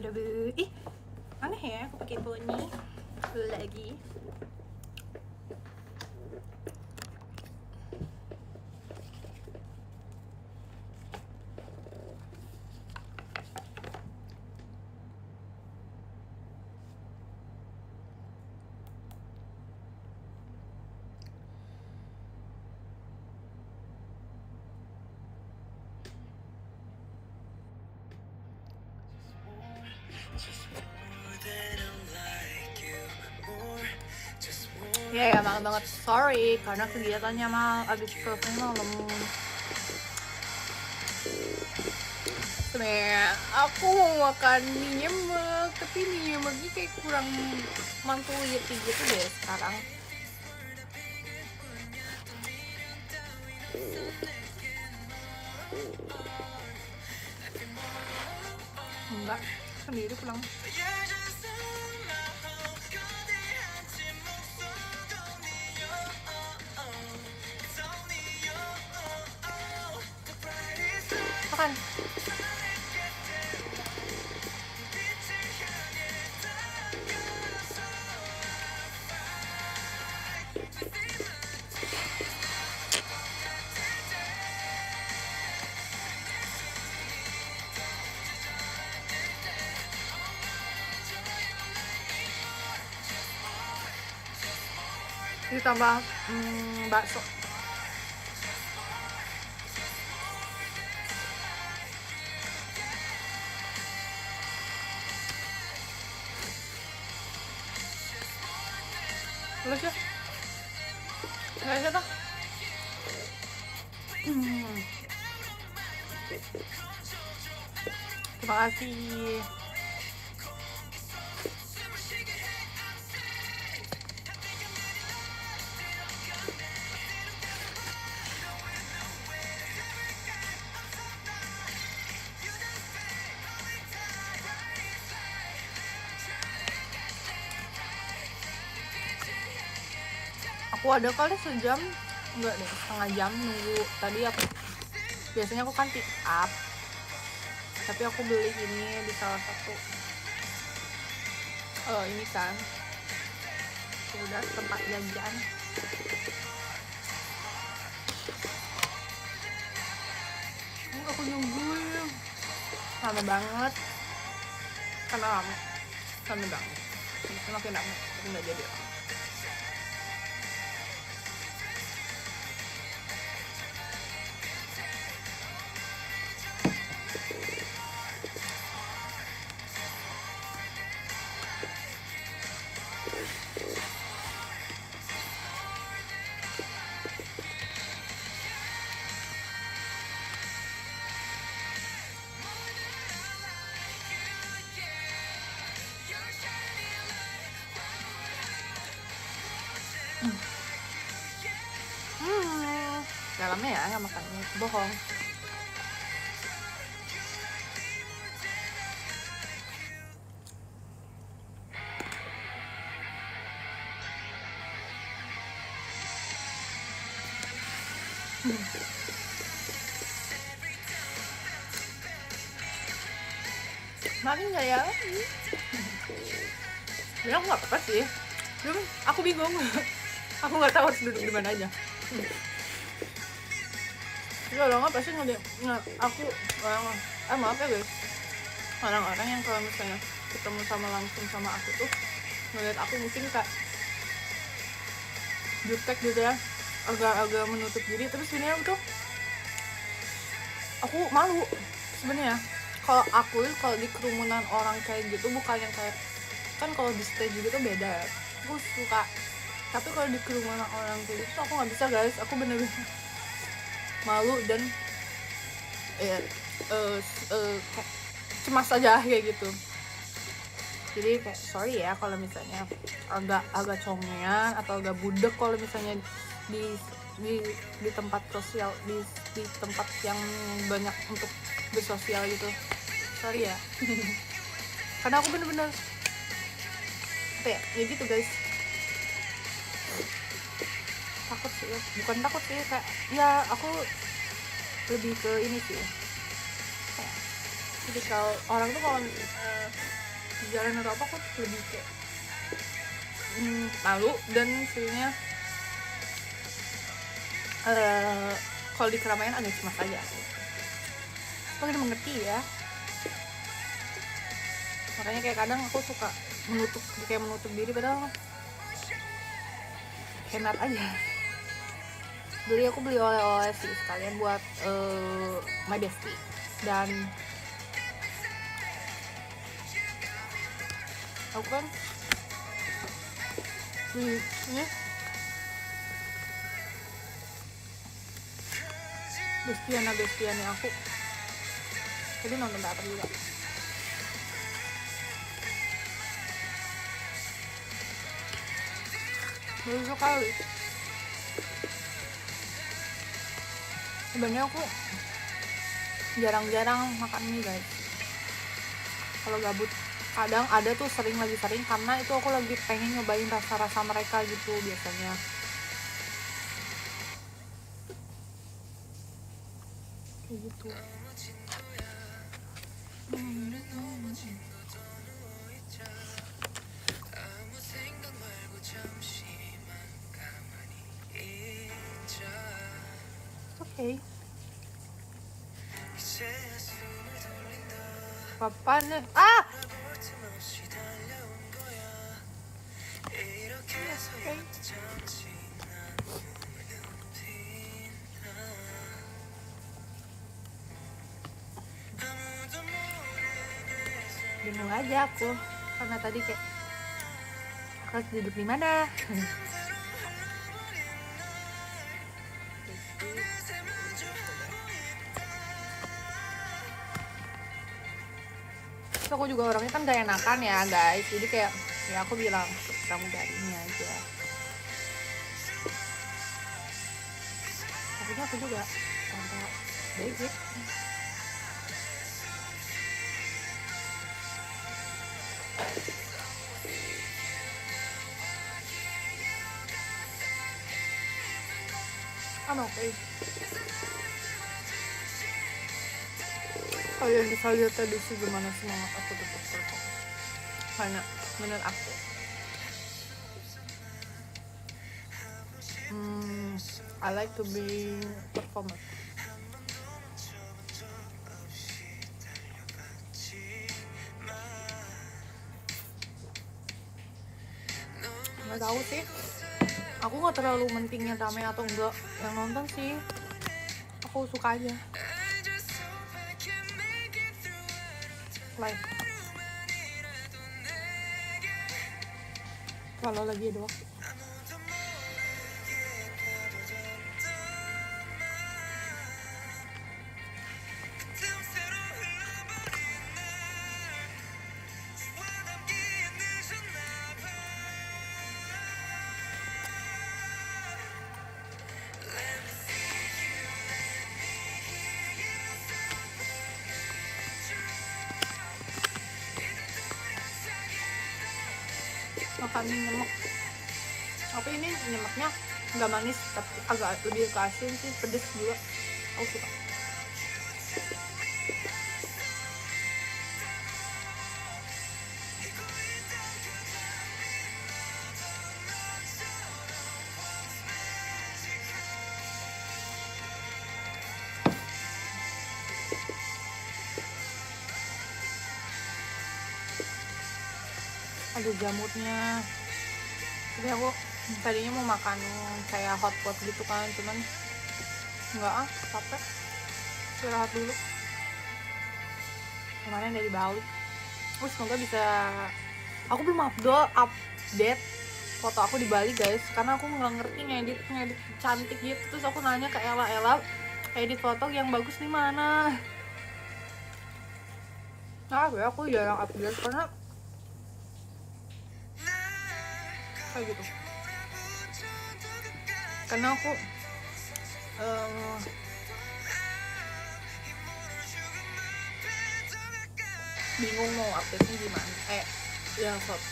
Aduh, ih aneh ya aku pakai poni lagi. Ya malam banget, sorry karena kegiatannya mal abis selesai malam. Sebenernya aku mau makan mie nyemek, tapi mie nyemeknya kayak kurang mantul gitu deh sekarang. Enggak, sendiri pulang. Makan. Ditambah bakso. Terus ya? Nggak bisa toh? Terima kasih. Aku ada kali sejam, enggak deh, setengah jam nunggu. Tadi aku biasanya aku kan pick up, tapi aku beli ini di salah satu ini kan udah tempat jajan. Aku nungguin lama banget karena rame banget, makin rame tapi nggak jadi. Dalamnya ya nggak makan mie, bohong. Makin nggak ya? Ya aku nggak apa-apa sih. Cuma aku bingung. Aku nggak tahu harus duduk di mana aja. Jadi orang pasti ngeliat aku maaf ya guys, orang-orang yang kalau misalnya ketemu sama langsung sama aku tuh ngeliat aku mungkin kayak jutek gitu ya, agak menutup diri, tapi sebenarnya tuh aku malu sebenarnya. Kalau aku di kerumunan orang kayak gitu, bukan yang kayak kan kalau di stage gitu beda ya, aku suka. Tapi kalau di kerumunan orang kayak gitu aku nggak bisa guys, aku bener-bener malu dan kayak cemas aja kayak gitu. Jadi kayak sorry ya kalau misalnya agak congean atau agak budek kalau misalnya di tempat sosial, di tempat yang banyak untuk bersosial gitu, sorry ya. Karena aku bener-bener apa ya gitu guys, takut sih, bukan takut sih, kayak ya aku lebih ke ini sih, jadi kalau orang tuh kalau di jalan atau apa aku lebih kayak malu dan sebenarnya kalau di keramaian agak cemas aja. Semoga mengerti ya. Makanya kayak kadang aku suka menutup diri padahal hemat aja. Jadi aku beli oleh-oleh sih sekalian buat my bestie. Dan aku kan ini bestiannya aku jadi nonton teater juga. Baru sekali. Sebenarnya aku jarang-jarang makan mie guys. Kalau gabut kadang ada tuh sering karena itu aku lagi pengen nyobain rasa-rasa mereka gitu biasanya. Kayak gitu. Oke. Papa nih. Ah. Okay. Bingung aja aku karena tadi kayak aku harus duduk di mana. Terus aku juga orangnya kan gak enakan ya guys, jadi kayak ya aku bilang kamu dari ini aja. Tapi aku juga tanpa basic. Okay. Kalian bisa lihat tadi sih gimana semangat aku tetap perform. Karena menurut aku I like to be performer. Nggak tahu sih, aku nggak terlalu mentingnya rame atau enggak yang nonton sih, aku suka aja live kalau lagi ada waktu. Makan nyemek, tapi ini nyemeknya nggak manis tapi agak lebih ke asin sih, pedes juga aku suka. Ada jamurnya. Jadi aku tadinya mau makan kayak hotpot gitu kan, cuman enggak capek, istirahat dulu. Kemarin dari Bali. Semoga bisa. Aku belum update foto aku di Bali guys, karena aku nggak ngerti ngedit cantik gitu. Terus aku nanya ke Ella, edit foto yang bagus di mana? Nah, aku jarang update karena kayak gitu. Karena aku bingung mau update-nya gimana. Ya foto.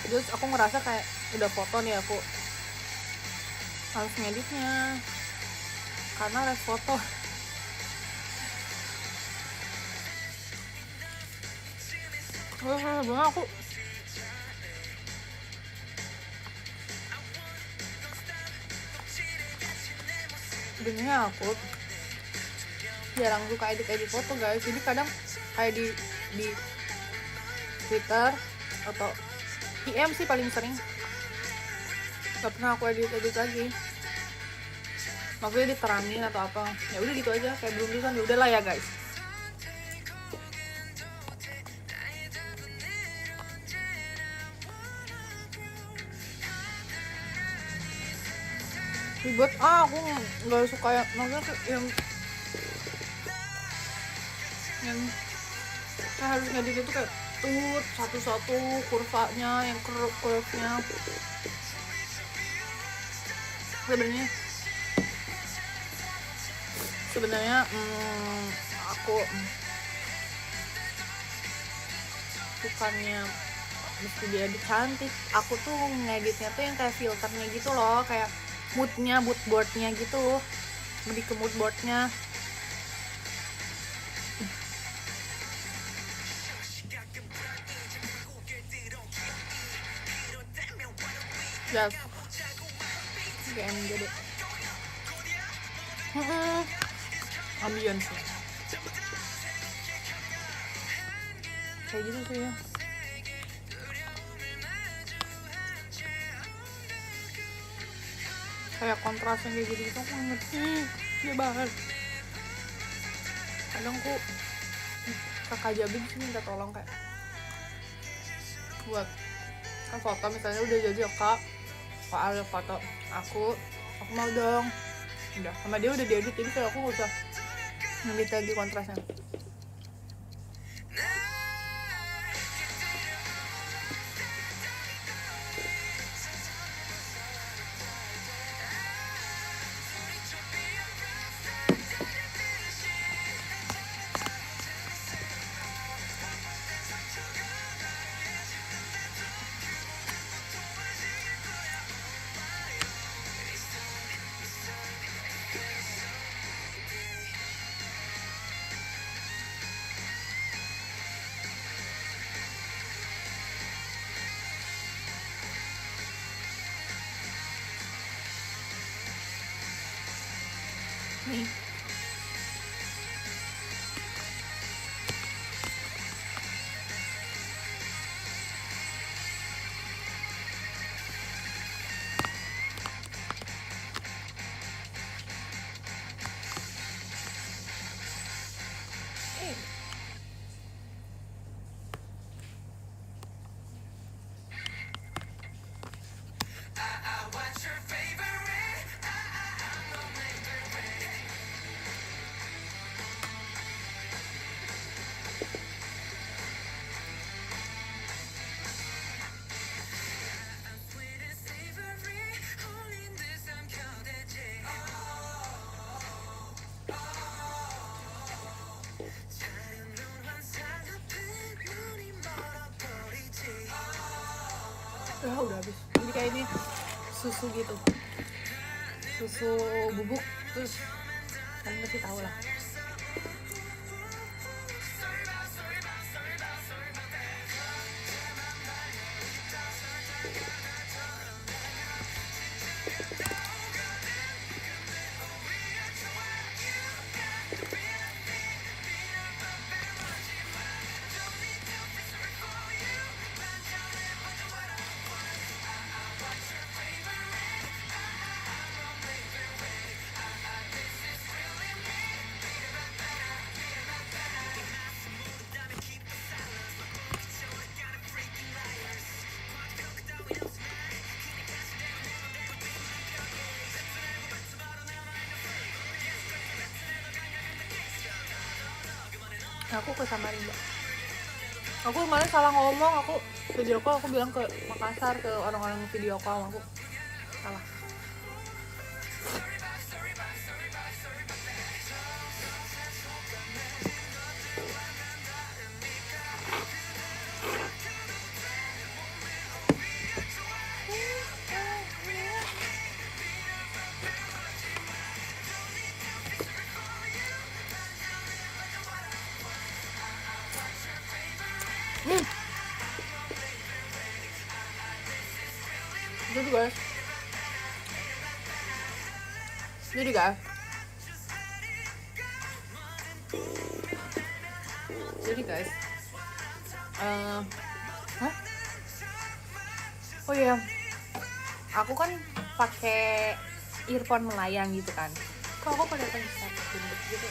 Terus aku ngerasa kayak udah foto nih, aku harus ngeditnya karena harus foto. Sebenarnya aku jarang suka edit foto guys, jadi kadang kayak di Twitter atau DM sih paling sering, gak pernah aku edit lagi, maksudnya diterangin atau apa, ya udah gitu aja, kayak belum tulisan ya udahlah ya guys. Ribet, aku nggak suka maksudnya yang saya harus ngedit itu kayak satu-satu kurvanya, yang curve-nya. Sebenarnya aku bukannya mesti diedit cantik, aku tuh ngeditnya tuh yang kayak filternya gitu loh, kayak mood boardnya gitu, lebih ke mood boardnya. Just GMG deh. Ambience kayak gitu sih ya. Kayak kontrasnya kayak gitu aku ngerti dia banget. Kadang aku kakak Jabin sih minta tolong kayak buat kan foto misalnya udah jadi kak ada foto aku mau dong, udah sama dia udah diedit, jadi kayak aku gak usah ngedit lagi kontrasnya. Nih udah habis, jadi kayak ini susu gitu, susu bubuk, terus kalian pasti tahu lah. Aku ke Samarinda, aku kemarin salah ngomong, aku video call, aku bilang ke Makassar, ke orang-orang video call, aku salah. Jadi guys, jadi guys, jadi guys, hah? Oh iya, aku kan pakai earphone melayang gitu kan. Kok aku pada pengen gendut gitu.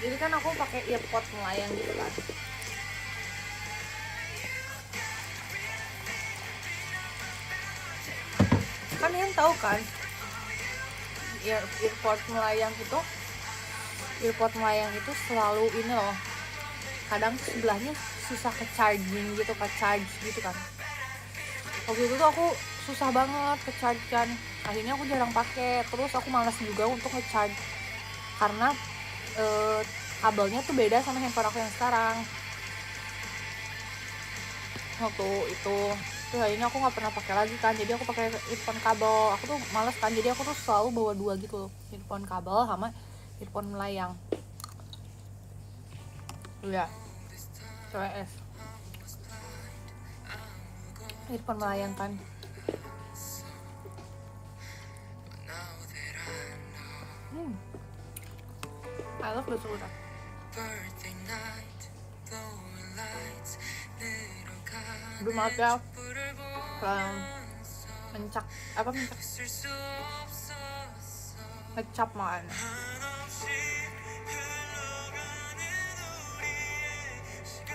Jadi kan aku pakai earphone melayang gitu kan. Kan yang tahu kan, earphone melayang itu selalu ini loh. Kadang sebelahnya susah ke charging gitu, ke charge gitu kan. Waktu itu tuh aku susah banget ke charge kan. Akhirnya aku jarang pakai. Terus aku malas juga untuk nge-charge karena kabelnya tuh beda sama handphone aku yang sekarang. Waktu itu terus akhirnya aku nggak pernah pakai lagi kan, jadi aku pakai earphone kabel. Aku tuh malas kan, jadi aku tuh selalu bawa dua gitu, earphone kabel sama earphone melayang. Ya, CWS earphone melayang kan. I love the suara. Aduh maaf ya, ngecap makan.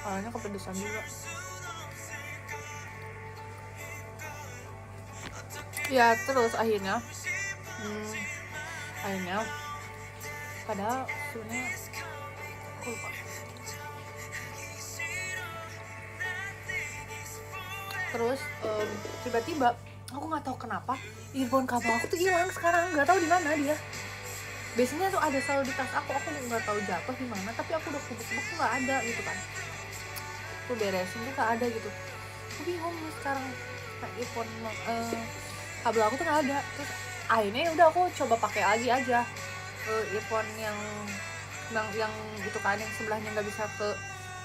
Awalnya kepedesan juga. Ya terus akhirnya padahal sebenarnya aku lupa. Terus tiba-tiba aku nggak tahu kenapa earphone kabel aku tuh hilang sekarang, nggak tahu di mana dia. Biasanya tuh ada selalu di tas aku nggak tahu jatuh di mana, tapi aku udah kubuk-kubuk tuh nggak ada gitu kan. Aku beresin tuh nggak ada gitu. Aku bingung nih sekarang, earphone kabel aku tuh nggak ada. Terus akhirnya udah aku coba pakai lagi aja earphone yang gitu kan, yang sebelahnya nggak bisa ke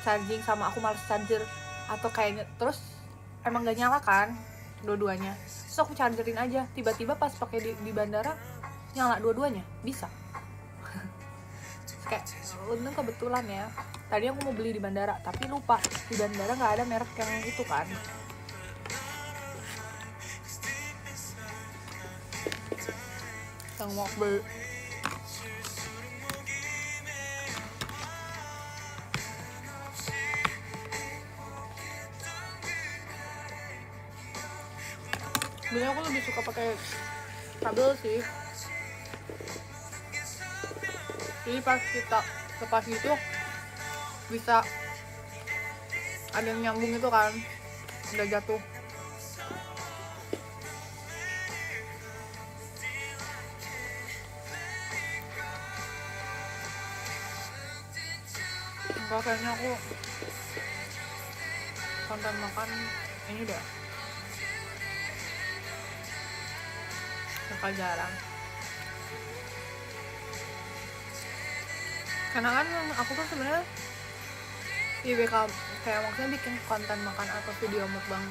charging sama aku males charger atau kayaknya. Terus emang gak nyala kan dua-duanya, terus aku chargerin aja. Tiba-tiba pas pakai di bandara nyala dua-duanya, bisa. Kayak untung kebetulan ya, tadi aku mau beli di bandara tapi lupa di bandara nggak ada merek yang itu kan. Yang mau beli sebenarnya aku lebih suka pakai kabel sih. Jadi pas kita lepas gitu bisa ada yang nyambung itu kan, udah jatuh. Enggak, kayaknya aku konten makan ini udah bakal jarang. Karena kan aku tuh sebenarnya IBK kayak maksudnya bikin konten makan atau video mukbang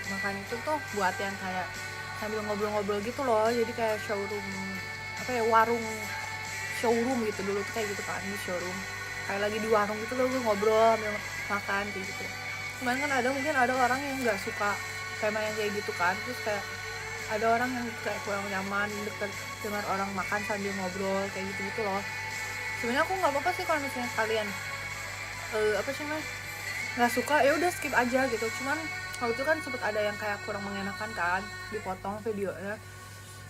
makan itu tuh buat yang kayak sambil ngobrol-ngobrol gitu loh. Jadi kayak showroom, apa ya, warung showroom gitu dulu tuh kayak gitu kan, di showroom kayak lagi di warung gitu loh, gue ngobrol sambil makan kayak gitu. Cuman kan mungkin ada orang yang nggak suka tema yang kayak gitu kan. Terus kayak ada orang yang kayak kurang nyaman deket dengar orang makan sambil ngobrol kayak gitu loh. Sebenarnya aku nggak apa-apa sih kalau misalnya kalian nggak suka, ya udah skip aja gitu. Cuman waktu itu kan sempet ada yang kayak kurang mengenakan kan, dipotong videonya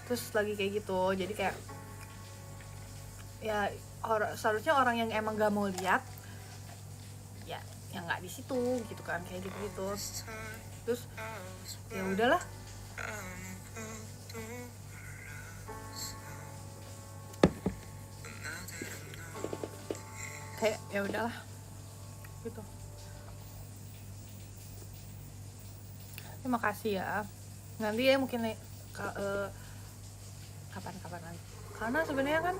terus lagi kayak gitu. Jadi kayak ya seharusnya orang yang emang gak mau lihat ya yang nggak di situ gitu kan, kayak gitu. Terus ya udahlah, kayak ya udahlah gitu. Terima kasih ya. Nanti ya mungkin kapan-kapan lagi. Karena sebenarnya kan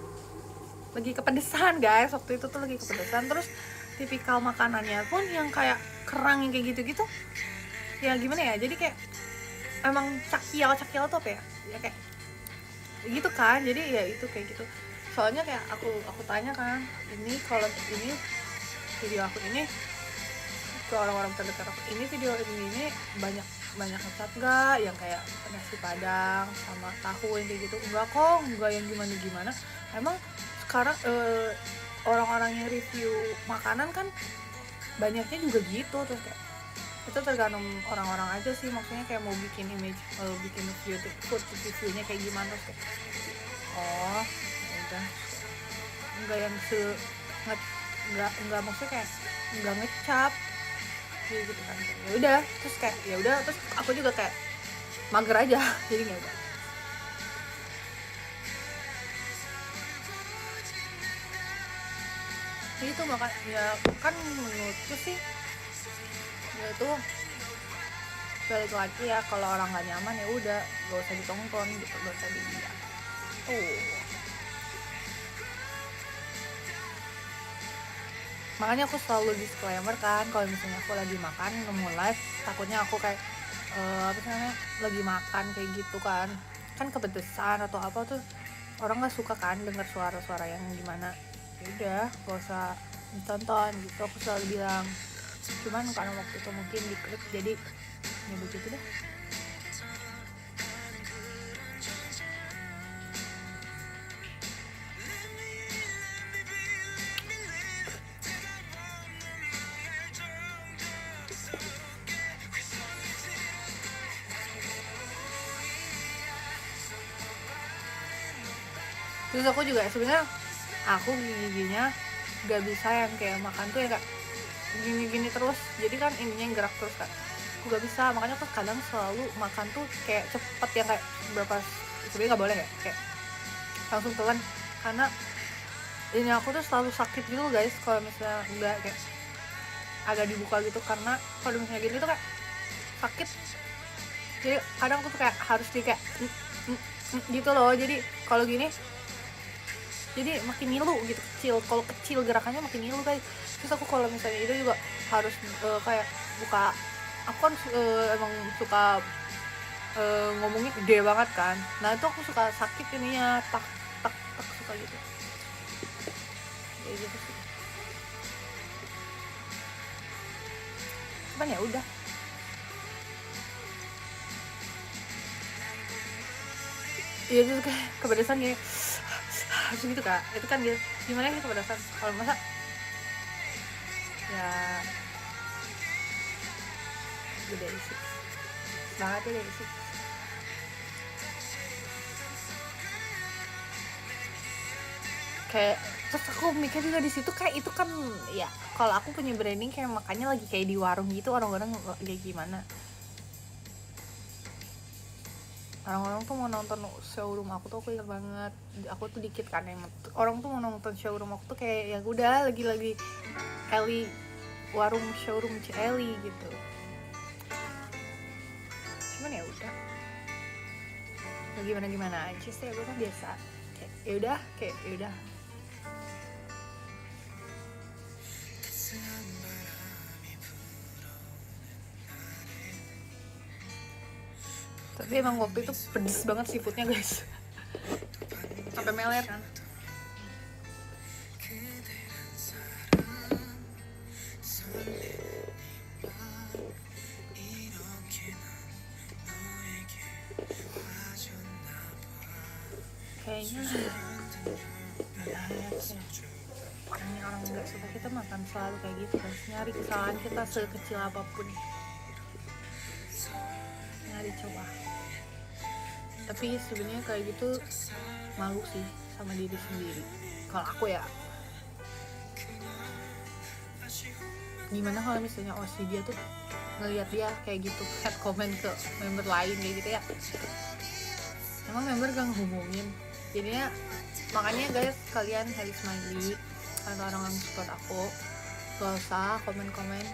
lagi kepedesan guys, waktu itu tuh lagi kepedesan. Terus tipikal makanannya pun yang kayak kerang yang kayak gitu-gitu ya gimana ya, jadi kayak emang cakial tuh apa ya, ya kayak gitu kan. Jadi ya itu kayak gitu, soalnya kayak aku tanya kan, ini kalau ini video aku ini ke orang-orang terdekat aku, ini video ini banyak ngecat gak yang kayak nasi padang sama tahu yang kayak gitu? Enggak kok, enggak yang gimana emang sekarang orang-orang yang review makanan kan banyaknya juga gitu. Terus kayak itu tergantung orang-orang aja sih, maksudnya kayak mau bikin image, bikin food reviewnya kayak gimana. Terus kayak oh ya udah, enggak yang enggak maksudnya kayak enggak ngecap gitu kan. Ya udah, terus kayak ya udah, terus aku juga kayak mager aja jadi nggak udah. Itu makan ya kan, menurutku sih ya itu balik lagi ya, kalau orang nggak nyaman ya udah gak usah ditonton gitu, gak usah dilihat. Makanya aku selalu disclaimer kan, kalau misalnya aku lagi makan nemu live, takutnya aku kayak apa sih namanya, lagi makan kayak gitu kan kepedesan atau apa tuh, orang nggak suka kan dengar suara-suara yang gimana. Ya udah gak usah ditonton gitu, aku selalu bilang. Cuman karena waktu itu mungkin diklik jadi ya begitu deh. Terus aku juga sebenarnya aku giginya gak bisa yang kayak makan tuh ya kak gini terus, jadi kan ininya yang gerak terus kan, aku gak bisa. Makanya aku kadang selalu makan tuh kayak cepet yang kayak berapa, sebenarnya nggak boleh ya, kayak langsung telan, karena ini aku tuh selalu sakit gitu guys kalau misalnya nggak kayak agak dibuka gitu, karena kalau misalnya gini tuh kayak sakit. Jadi kadang aku tuh kayak harus di kayak gitu loh, jadi kalau gini jadi makin ngilu gitu, kalau kecil gerakannya makin ngilu guys. Terus aku kalau misalnya itu juga harus kayak buka, aku kan emang suka ngomongnya gede banget kan, nah itu aku suka sakit ininya, tak suka gitu kayak gitu sih. Cuman ya udah, ya itu kayak kepedesan kayak harus gitu kak, itu kan gitu. Gimana sih kepedesan kalau masa ya udah isi banget ya, udah isi. Kayak terus aku mikir juga di situ kayak itu kan ya, kalau aku punya branding kayak makanya lagi kayak di warung gitu, orang-orang kayak gimana, orang-orang tuh mau nonton showroom aku tuh, aku ingat banget, aku tuh dikit kan yang orang tuh mau nonton showroom aku tuh kayak ya udah lagi Eli warung showroom Eli gitu. Cuman ya udah gimana aja sih, aku kan biasa kayak ya udah, kayak ya udah. Tapi emang waktu itu pedes banget seafoodnya guys, sampai meler kan. Kayaknya ini orang nggak suka kita makan selalu kayak gitu kan, nyari kesalahan kita sekecil apapun, nyari coba. Tapi sebenarnya kayak gitu malu sih sama diri sendiri kalau aku ya. Gimana kalau misalnya dia tuh ngelihat dia kayak gitu, head comment ke member lain kayak gitu ya, emang member gak ngehubungin. Jadinya makanya guys, kalian Harry Smiley atau orang-orang support aku, gak usah komen-komen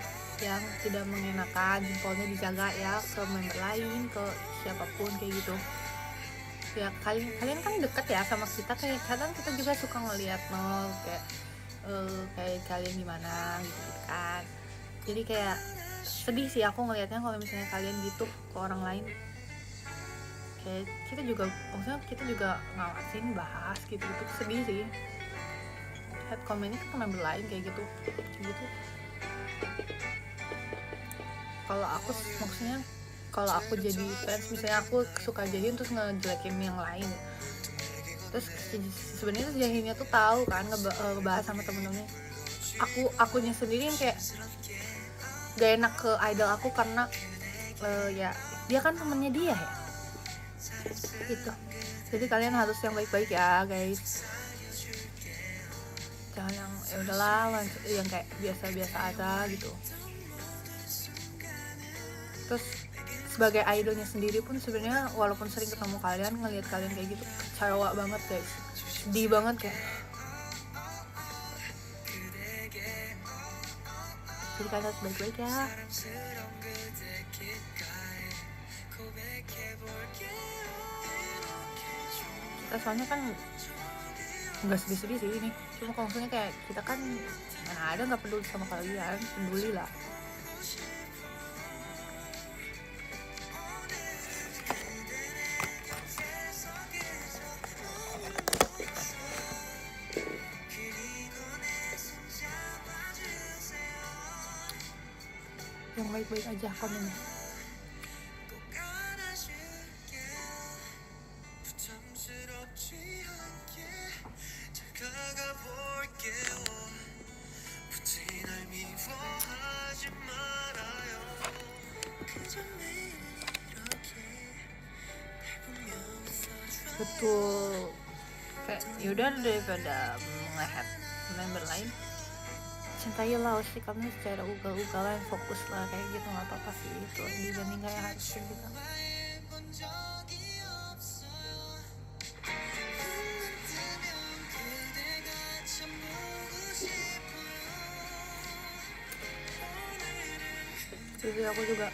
yang tidak mengenakan, jempolnya dijaga ya ke member lain, ke siapapun kayak gitu ya. Kalian kan deket ya sama kita, kayak kadang kita juga suka ngeliat kayak kayak kalian gimana gitu kan. Jadi kayak sedih sih aku ngelihatnya kalau misalnya kalian gitu ke orang lain. Kayak kita juga, maksudnya kita juga ngawasin, bahas gitu-gitu, sedih sih. Head comment-nya ke member lain kayak gitu. Kalau aku maksudnya kalau aku jadi fans, misalnya aku suka jadiin terus ngejelekin yang lain, terus sebenarnya jahinya tuh tahu kan ngebahas sama temen-temennya, akunya sendiri yang kayak gak enak ke idol aku karena ya dia kan temennya dia ya gitu. Jadi kalian harus yang baik-baik ya guys, jangan yang ya udahlah yang kayak biasa-biasa aja gitu. Terus sebagai idolnya sendiri pun sebenarnya walaupun sering ketemu kalian, ngelihat kalian kayak gitu kecewa banget guys, sedih banget kayak. Jadi kalian harus baik-baik ya. Kita soalnya kan nggak sedih-sedih sih ini, cuma kalau misalnya kayak kita kan mana ada nggak peduli sama kalian, peduli lah. Yang baik-baik aja komen. Betul, kayak yaudah daripada nge-head member lain, cintailah sih kamu secara ugal-ugalan, fokus lah kayak gitu, nggak apa-apa sih itu dibanding kayak harus kayak gitu. Jadi aku juga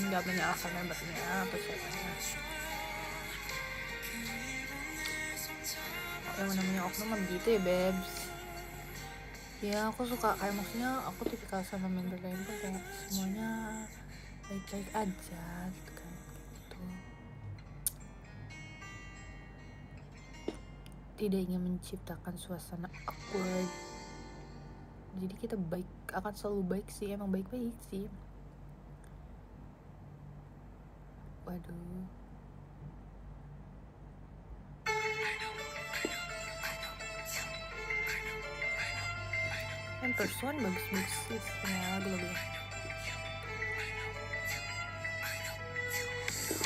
nggak menyalahkan membernya atau siapanya. Yang namanya oknum begitu ya babes. Ya aku suka kayak, maksudnya aku tipikal sama member lain pun kayak semuanya baik-baik aja gitu kan, gitu. Tidak ingin menciptakan suasana awkward, jadi kita akan selalu baik sih, emang baik-baik sih. Waduh, yang Persuan bagus-bagus sih sebenarnya lagu-lagunya.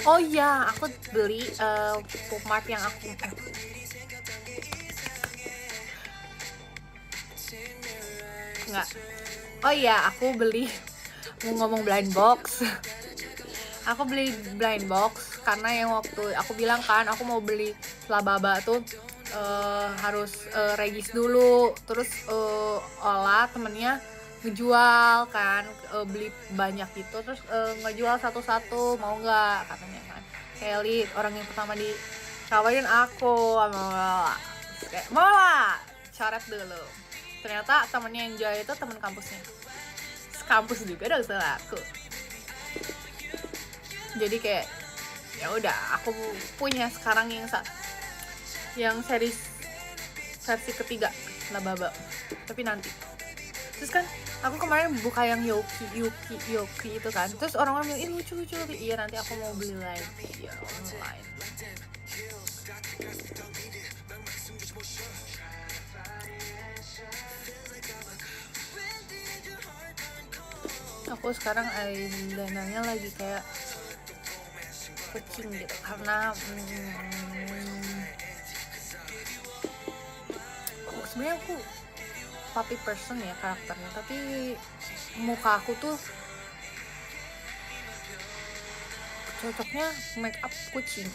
Oh iya, aku beli Pop-Mart yang aku nggak. Oh iya, aku beli mau ngomong blind box. Aku beli blind box karena yang waktu aku bilang kan aku mau beli Lababa tuh harus regis dulu, terus Ola temennya ngejual kan, beli banyak gitu, terus ngejual satu-satu, mau nggak katanya kan. Kelly orang yang pertama ditawarin aku sama Ola, kayak mau lah, coret dulu. Ternyata temennya yang jual itu temen kampusnya, kampus juga dong sama aku. Jadi kayak ya udah, aku punya sekarang yang versi ketiga Lababa, tapi nanti. Terus kan aku kemarin buka yang Yoki itu kan, terus orang-orang bilang ini lucu. Iya, nanti aku mau beli lagi ya online. Aku sekarang eyelinernya lagi kayak kucing gitu, karena sebenarnya aku puppy person ya karakternya, tapi muka aku tuh cocoknya make up kucing.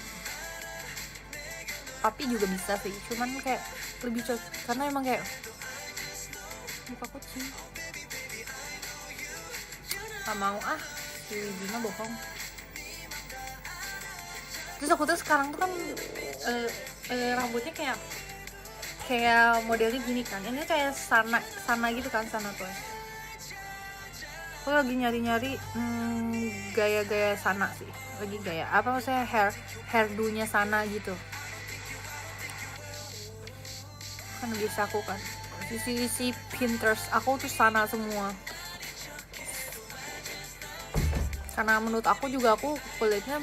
Puppy juga bisa sih, cuman kayak lebih cocok karena emang kayak muka kucing. Gak mau si Dina bohong. Terus aku tuh sekarang tuh kan rambutnya kayak modelnya gini kan, ini kayak sana gitu kan, sana tuh Aku lagi nyari-nyari gaya-gaya sana sih. Lagi gaya apa maksudnya hairdo-nya sana gitu. Kan biasa aku kan isi Pinterest aku tuh sana semua. Karena menurut aku juga aku kulitnya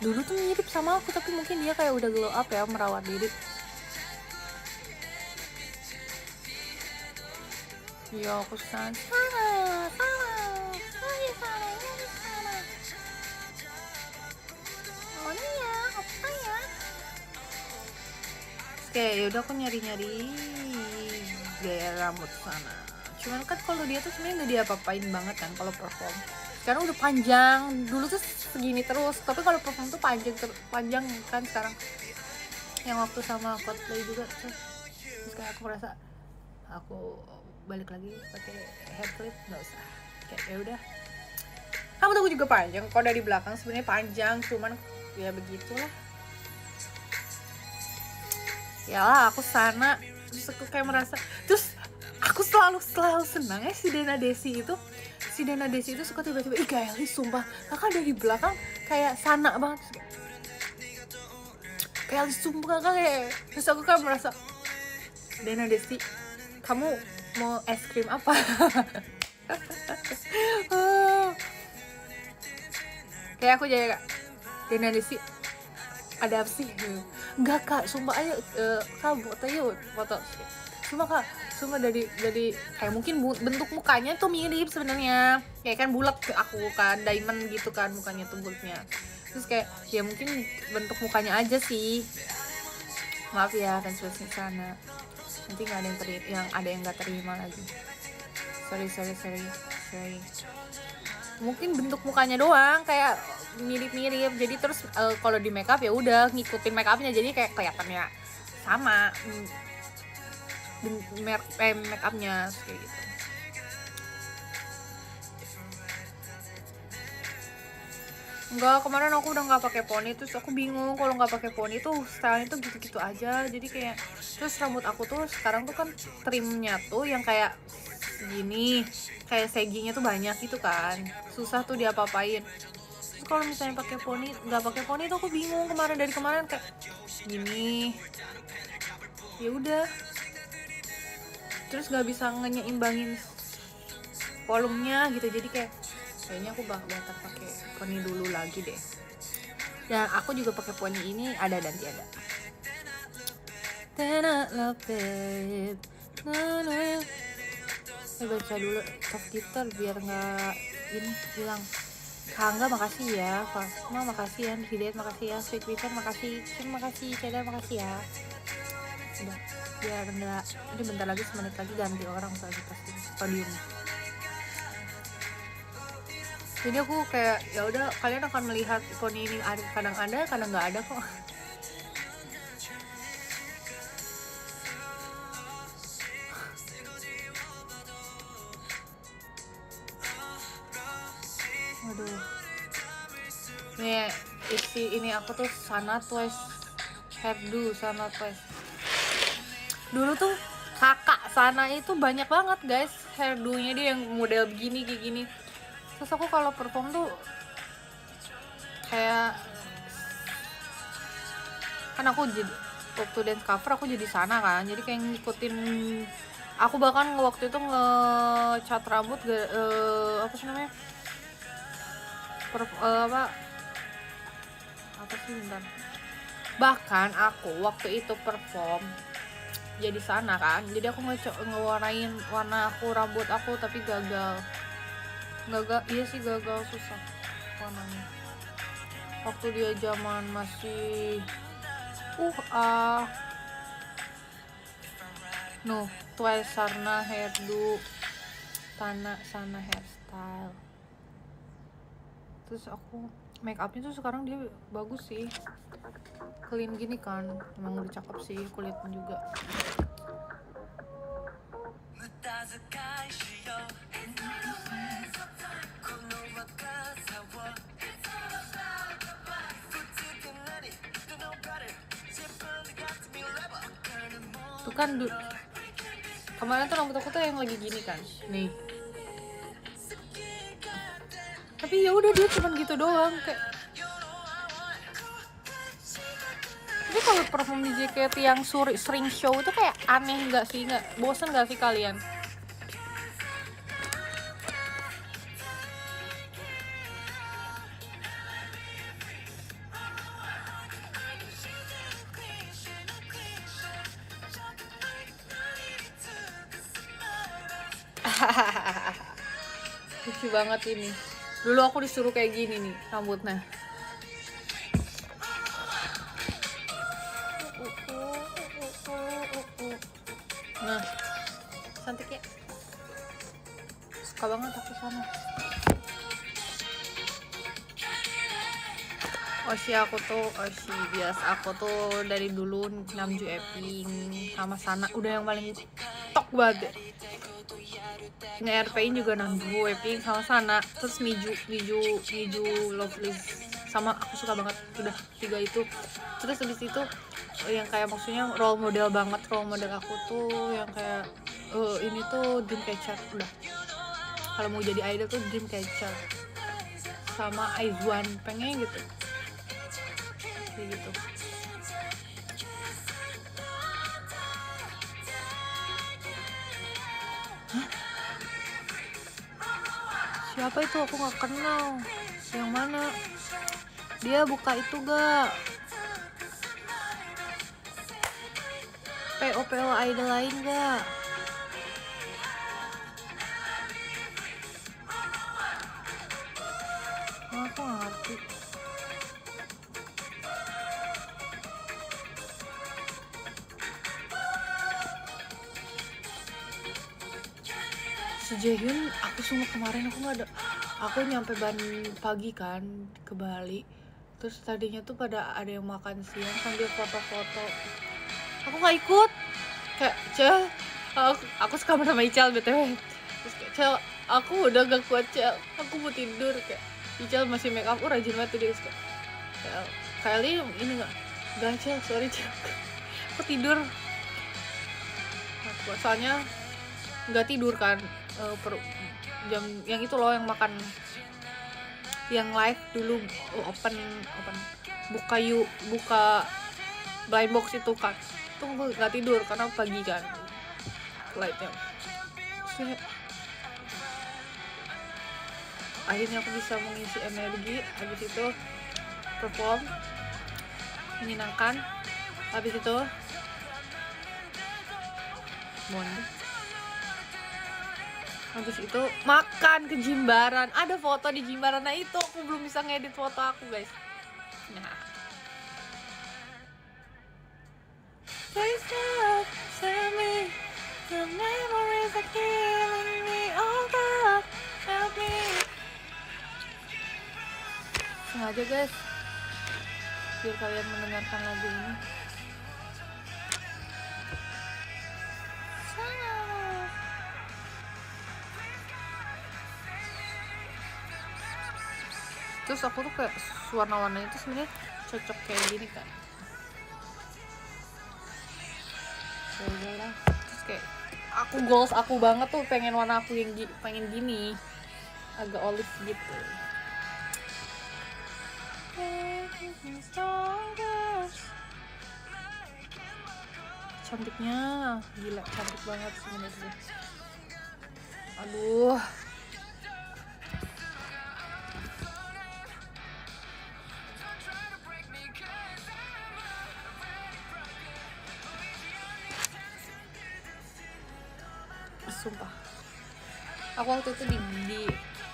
dulu tuh mirip sama aku, tapi mungkin dia kayak udah glow up ya, merawat diri. Ya aku sana. Oh iya, apa ya? Oke, yaudah aku nyari-nyari gaya rambut sana. Cuman kan kalau dia tuh sebenarnya nggak diapa-apain banget kan kalau perform. Sekarang udah panjang, dulu tuh segini terus. Tapi kalau perform tuh panjang kan sekarang. Yang waktu sama Coldplay juga tuh. Terus kayak aku merasa aku balik lagi pakai hair clip, nggak usah. Kayak ya udah. Rambut aku juga panjang. Kalau dari belakang sebenarnya panjang, cuman ya begitulah. Ya lah, aku sana terus aku kayak merasa, terus aku selalu senang ya si Dana Desi itu suka tiba-tiba, ih Gaeli sumpah kakak dari belakang kayak sana banget, kayak sumpah kakak kayak, terus aku kayak merasa, Dana Desi kamu mau es krim apa? Kayak aku jadi kak, Dana Desi ada apa sih? Enggak kak, sumpah ayo kak foto yuk, foto. Sumpah dari kayak mungkin bentuk mukanya tuh mirip sebenarnya, kayak kan bulat aku kan, diamond gitu kan mukanya tuh bulatnya. Terus kayak ya mungkin bentuk mukanya aja sih. Maaf ya kan sudah sana. Nanti nggak ada yang nggak terima lagi. Sorry. Mungkin bentuk mukanya doang kayak mirip-mirip, jadi terus kalau di makeup ya udah ngikutin makeupnya, jadi kayak kelihatannya sama makeupnya kayak gitu. Enggak, kemarin aku udah nggak pakai poni, terus aku bingung kalau nggak pakai poni tuh stylenya tuh gitu-gitu aja, jadi kayak terus rambut aku tuh sekarang tuh kan trimnya tuh yang kayak gini, kayak saggingnya tuh banyak gitu kan, susah tuh diapa-apain. Terus kalau misalnya pakai poni, nggak pakai poni tuh aku bingung dari kemarin kayak gini, ya udah, terus nggak bisa ngenyeimbangin volumenya gitu, jadi kayaknya aku bakal pakai poni dulu lagi deh. Dan aku juga pakai poni ini ada dan tiada. Saya baca dulu top gitar biar nggak ini hilang. Kangga makasih ya, Fasma makasih ya, Hidayat makasih ya, Sweet Peter makasih, terima kasih, Cedar makasih ya. Udah, biar nggak, ini bentar lagi 1 menit lagi ganti orang soalnya pasti podium. Jadi aku kayak ya udah, kalian akan melihat poni ini kadang ada, kadang nggak ada kok. Waduh. Nih ini aku tuh Sana Twice hairdo, Sana Twice. Dulu tuh kakak Sana itu banyak banget guys hairdo-nya, dia yang model begini kayak gini. Terus aku kalau perform tuh kayak, kan aku jadi waktu dance cover aku jadi Sana kan, jadi kayak ngikutin. Aku bahkan waktu itu ngecat rambut apa sih namanya, apa sih bentar, bahkan aku waktu itu perform jadi Sana kan, jadi aku ngewarnain warna aku rambut aku, tapi gagal, iya sih gagal, susah warnanya waktu dia zaman masih Twice Sana hairdo, Sana hairstyle. Terus aku make upnya tuh sekarang dia bagus sih, clean gini kan, emang udah cakep sih kulitnya juga. Tuh kan kemarin tuh rambut aku tuh yang lagi gini kan, nih tapi ya udah dia cuman gitu doang kayak. Tapi kalau perform di JKT yang sering show itu kayak aneh nggak sih, nggak bosen nggak sih kalian? Lucu banget ini. Dulu aku disuruh kayak gini nih rambutnya. Nah, cantik ya. Suka banget aku sama. Oshi biasa aku tuh dari dulu Namju Epping sama Sana udah yang paling tok banget deh. Nge-RP-in juga Namju Epping sama Sana, terus Miju Lovely sama aku suka banget udah 3 itu. Terus habis itu yang kayak maksudnya role model aku tuh yang kayak ini tuh Dreamcatcher. Udah kalau mau jadi idol tuh Dreamcatcher sama Aizwan, pengen gitu kayak gitu. Hah? Siapa itu? Aku nggak kenal. Yang mana? Dia buka itu gak? PO idol lain gak? Oh, aku gak ngerti. Si Jaehyun aku sungguh kemarin aku nyampe pagi kan ke Bali. Terus tadinya tuh pada ada yang makan siang sambil foto-foto. Aku nggak ikut. Kayak Cel, aku sekamar sama Ical BTW. Terus kayak Cel, aku udah gak kuat Cel, aku mau tidur. Kayak Ical masih make up, rajin banget tuh dia. Kayak Kylie ini nggak Cel, sorry Cel, aku tidur. Soalnya nggak tidur kan jam yang itu loh yang makan yang live dulu open buka blind box itu kan tuh nggak tidur karena pagi kan lightnya. Akhirnya aku bisa mengisi energi. Habis itu perform menyenangkan. Habis itu habis itu makan ke Jimbaran. Ada foto di Jimbaran. Nah itu aku belum bisa ngedit foto aku guys. Nah sengaja guys biar kalian mendengarkan lagu ini. Terus aku tuh kayak warna-warnanya itu sebenarnya cocok kayak gini kan. Terus kayak goals aku banget tuh pengen warna aku yang pengen gini, agak olive gitu. Cantiknya, gila cantik banget sebenarnya. Aduh. Sumpah aku waktu itu di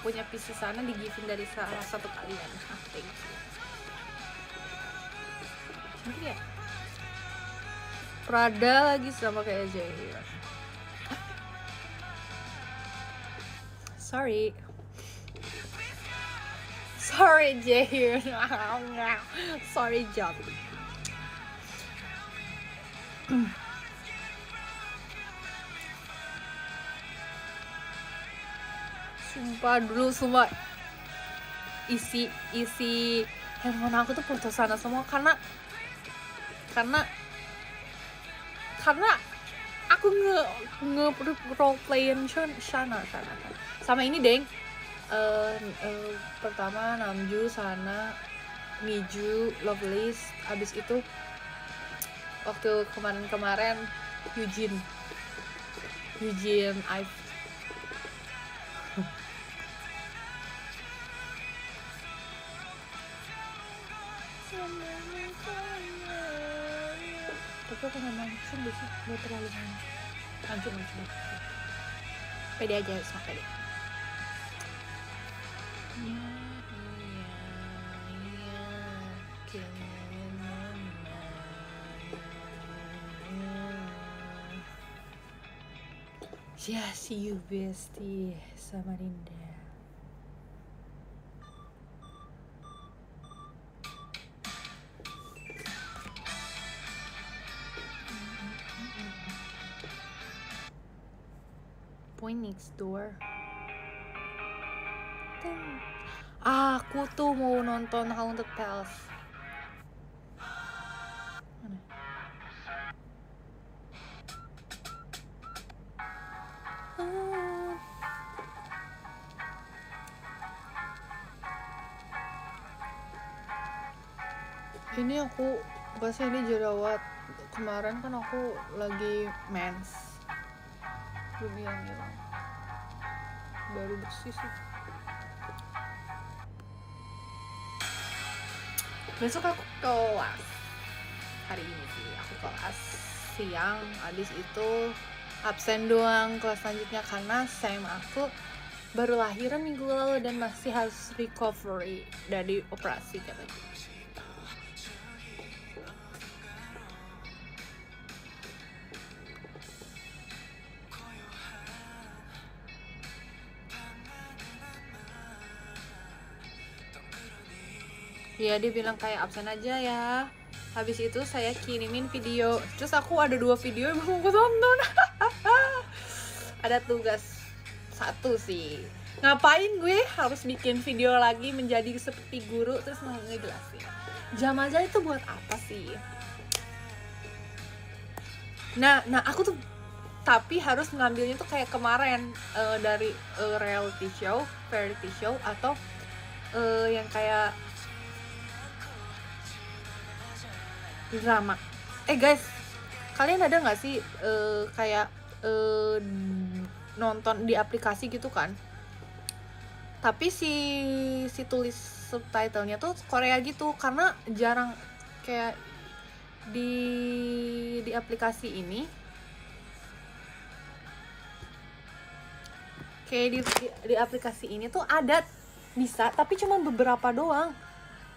punya PC sana di-gifin dari salah satu kalian. Thank you. Cantik ya? Prada lagi sama kayak Jaehyun. Sorry Jaehyun. Sorry job. Sumpah dulu semua isi handphone aku tuh foto sana semua karena aku nge role playin Shana sama ini deng Pertama Namju, Sana, Miju, Loveless. Abis itu waktu kemarin Eugene Ive. Tapi aku gak mancung deh sih, gak terlalu mancung. Pede aja, sama pede. Yeah, see you bestie, Samarinda. Point next door. Aku tuh mau nonton Haunted Palace. Mana? Ini aku pasti ini jerawat. Kemarin kan aku lagi mens. Belum hilang. Baru bersih sih. Besok aku kelas. Hari ini sih aku kelas siang. Habis itu absen doang kelas selanjutnya karena Sam aku baru lahiran minggu lalu dan masih harus recovery dari operasi katanya. Ya dia bilang kayak absen aja ya. Habis itu saya kirimin video. Terus aku ada 2 video yang belum aku tonton. Ada tugas 1 sih. Ngapain gue harus bikin video lagi menjadi seperti guru terus ngejelasin. Jam aja itu buat apa sih? Nah aku tuh tapi harus ngambilnya tuh kayak kemarin dari reality show atau yang kayak drama. Guys, kalian ada nggak sih kayak nonton di aplikasi gitu kan? Tapi si tulis subtitlenya tuh Korea gitu karena jarang kayak di aplikasi ini. Kayak di aplikasi ini tuh ada bisa tapi cuma beberapa doang.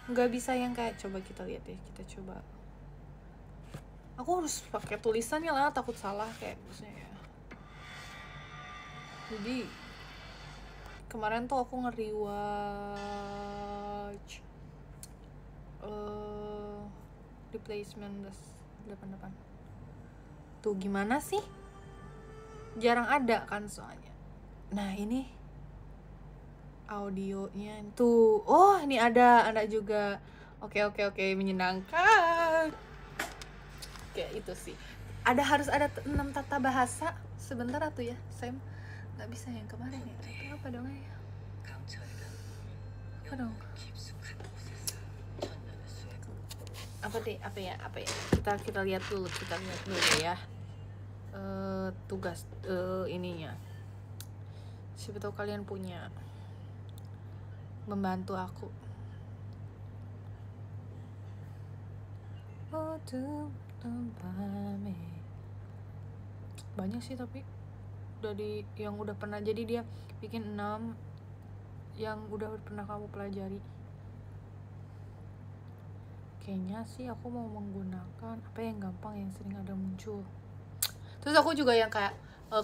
Nggak bisa yang kayak coba kita lihat ya, kita coba. Aku harus pakai tulisannya lah, takut salah kayak misalnya. Jadi kemarin tuh aku nge-rewatch Replacement 88. Tuh gimana sih? Jarang ada kan soalnya. Nah ini audionya tuh. Oh ini ada juga. Oke, menyenangkan. Kayak itu sih. Harus ada 6 tata bahasa. Sebentar atuh ya, Sam. Nggak bisa yang kemarin ya. Apa dong ya? Apa dong? Apa ya? Kita lihat dulu ya. Tugas ininya. Siapa tahu kalian punya membantu aku. Banyak sih tapi dari yang udah pernah, jadi dia bikin 6 yang udah pernah kamu pelajari. Kayaknya sih aku mau menggunakan apa yang gampang yang sering ada muncul. Terus aku juga yang kayak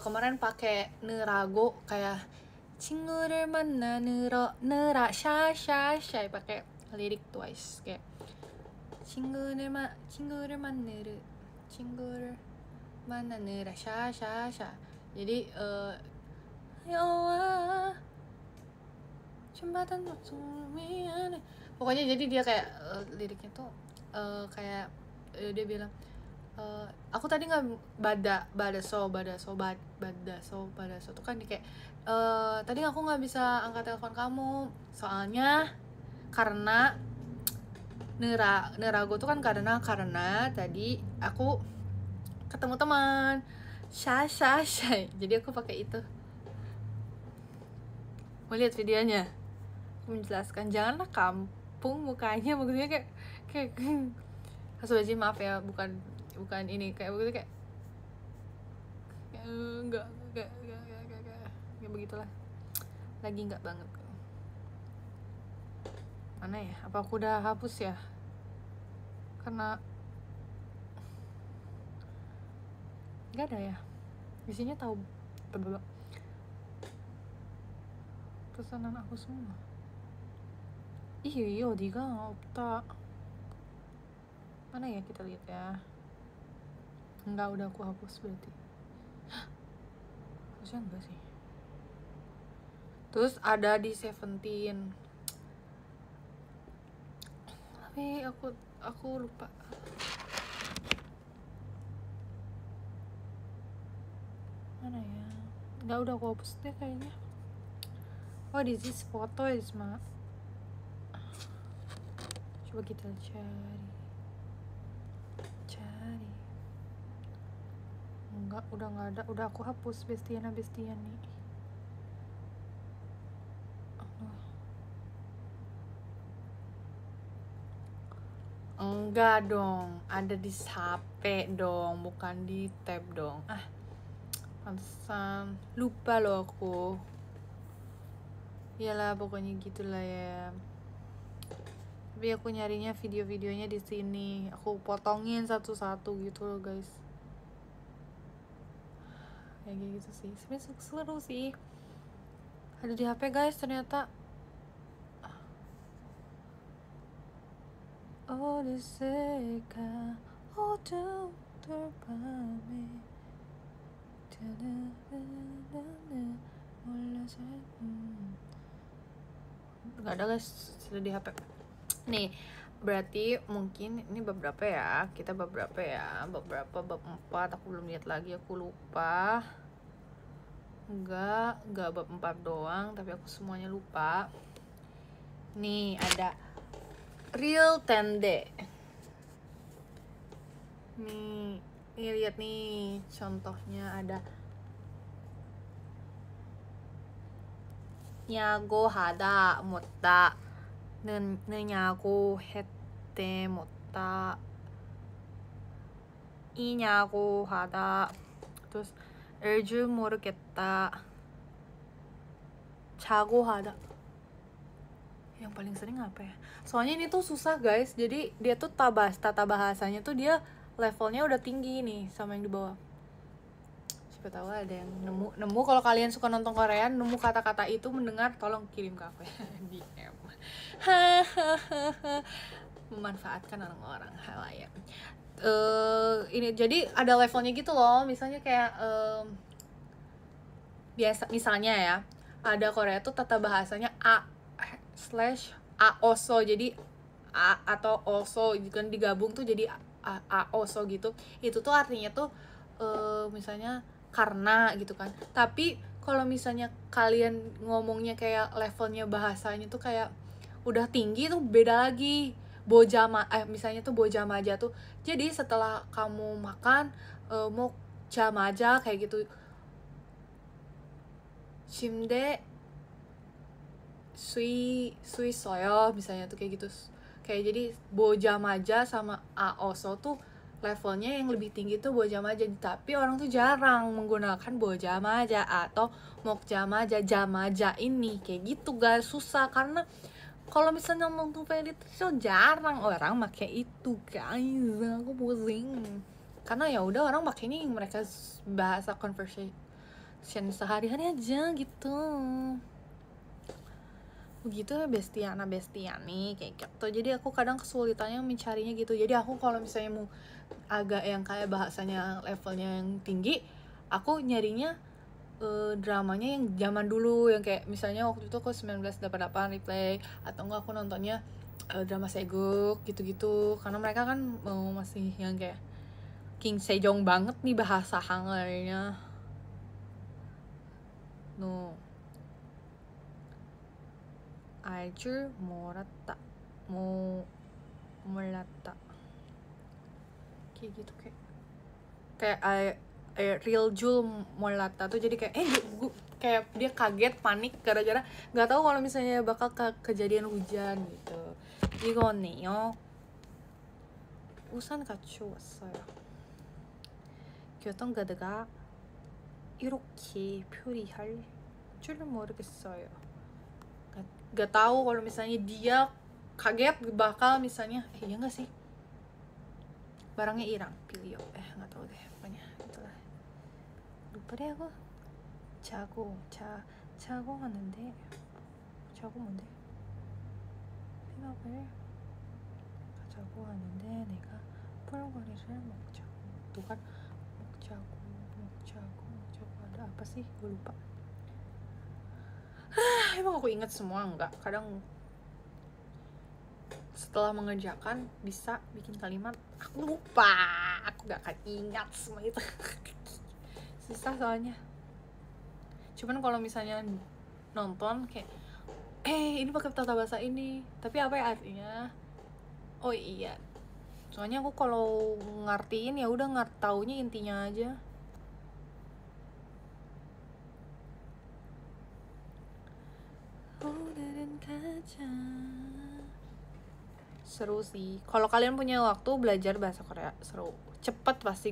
kemarin pakai nerago kayak 친구를 만나 느라 샤샤샤 pakai lirik twice kayak 친구를 만나느라 샤샤샤. Jadi yawa jembatan pokoknya jadi dia kayak liriknya tuh kayak dia bilang aku tadi nggak badaso tuh kan kayak tadi aku nggak bisa angkat telepon kamu soalnya karena nerago tuh kan karena tadi aku ketemu teman Sha jadi aku pakai itu. Mau lihat videonya? Aku menjelaskan, janganlah kampung mukanya, maksudnya kayak Asubaji maaf ya, bukan ini kayak begitu kayak enggak begitulah, lagi enggak banget. Mana ya, apa aku udah hapus ya, karena nggak ada ya isinya, tahu pesanan aku semua. Iya 어디가 없다. Mana ya, kita lihat ya. Enggak, udah aku hapus berarti. Harusnya enggak sih. Terus ada di 17. Tapi aku lupa. Mana ya? Enggak, udah aku hapus deh kayaknya. Oh, this is photo is ma. Coba kita cari. Enggak, udah nggak ada, udah aku hapus bestian nih. Enggak dong, ada di HP dong, bukan di tab dong. Pantesan lupa loh aku. Iyalah pokoknya gitulah ya. Tapi aku nyarinya video-videonya di sini. Aku potongin satu-satu gitu loh guys. Kayak gitu sih. Sebenarnya seru sih. Ada di HP guys ternyata. 어느새가 어둠들 밤에 몰라서 nggak ada guys, sudah di HP nih. Berarti mungkin ini beberapa ya, kita beberapa bab 4 aku belum lihat lagi, aku lupa. Enggak bab 4 doang, tapi aku semuanya lupa. Nih ada Real Tende. Nih lihat nih contohnya, ada Nyago hada motta, nyago hette motta, i냐고 hada, terus erju moru겠다, 자고 hada. Yang paling sering apa ya? Soalnya ini tuh susah guys, jadi dia tuh tata bahasanya tuh dia levelnya udah tinggi nih sama yang di bawah. Siapa tahu ada yang nemu kalau kalian suka nonton Korea, nemu kata-kata itu mendengar, tolong kirim ke aku ya di DM. Memanfaatkan orang-orang halayak. Ini jadi ada levelnya gitu loh, misalnya kayak biasa misalnya ya, ada Korea tuh tata bahasanya A/AOSO, jadi A atau OSO kan digabung tuh jadi AOSO gitu. Itu tuh artinya tuh misalnya karena gitu kan. Tapi kalau misalnya kalian ngomongnya kayak levelnya bahasanya tuh kayak udah tinggi tuh beda lagi. Misalnya tuh bojamaja tuh, jadi setelah kamu makan mau jamaja kayak gitu. Shimde sui soyo misalnya tuh kayak gitu. Kayak jadi bojamaja sama aoso tuh levelnya yang lebih tinggi tuh bojamaja, tapi orang tuh jarang menggunakan bojamaja atau mokjamaja, jamaja ini kayak gitu guys. Susah karena kalau misalnya nonton Fairy Tail jarang orang pakai itu guys. Aku pusing karena ya udah orang pakai ini mereka bahasa conversation sehari-hari aja gitu. Begitu bestiana nih kayak gitu. Jadi aku kadang kesulitannya mencarinya gitu. Jadi aku kalau misalnya mau agak yang kayak bahasanya levelnya yang tinggi, aku nyarinya dramanya yang zaman dulu, yang kayak misalnya waktu itu aku 1988 replay, atau enggak aku nontonnya drama Seguk gitu-gitu, karena mereka kan masih yang kayak King Sejong banget nih bahasa Hangulnya. No. 알줄 몰랐다. 몰랐다. Kayak gitu, kayak real jul 몰랐다 tuh jadi kayak kayak dia kaget panik gara-gara nggak tahu kalau misalnya bakal kejadian hujan gitu. 이거는요. 우산 가져왔어요. 교통카드가 이렇게 표리할 줄은 모르겠어요. Gak tahu kalau misalnya dia kaget bakal misalnya iya nggak sih barangnya hilang pilih nggak tahu deh pokoknya itulah lupa deh aku 자고 하는데 자고 뭔데 픽업을 가자고 하는데 내가 폴거리를 먹자고 누가 먹자고 ada apa sih gue lupa. Emang aku ingat semua enggak? Kadang setelah mengerjakan bisa bikin kalimat aku lupa, aku gak akan ingat semua itu. Susah soalnya. Cuman kalau misalnya nonton kayak ini pakai tata bahasa ini, tapi apa ya artinya? Oh iya. Soalnya aku kalau ngertiin ya udah taunya intinya aja. Seru sih. Kalau kalian punya waktu belajar bahasa Korea seru, cepet pasti.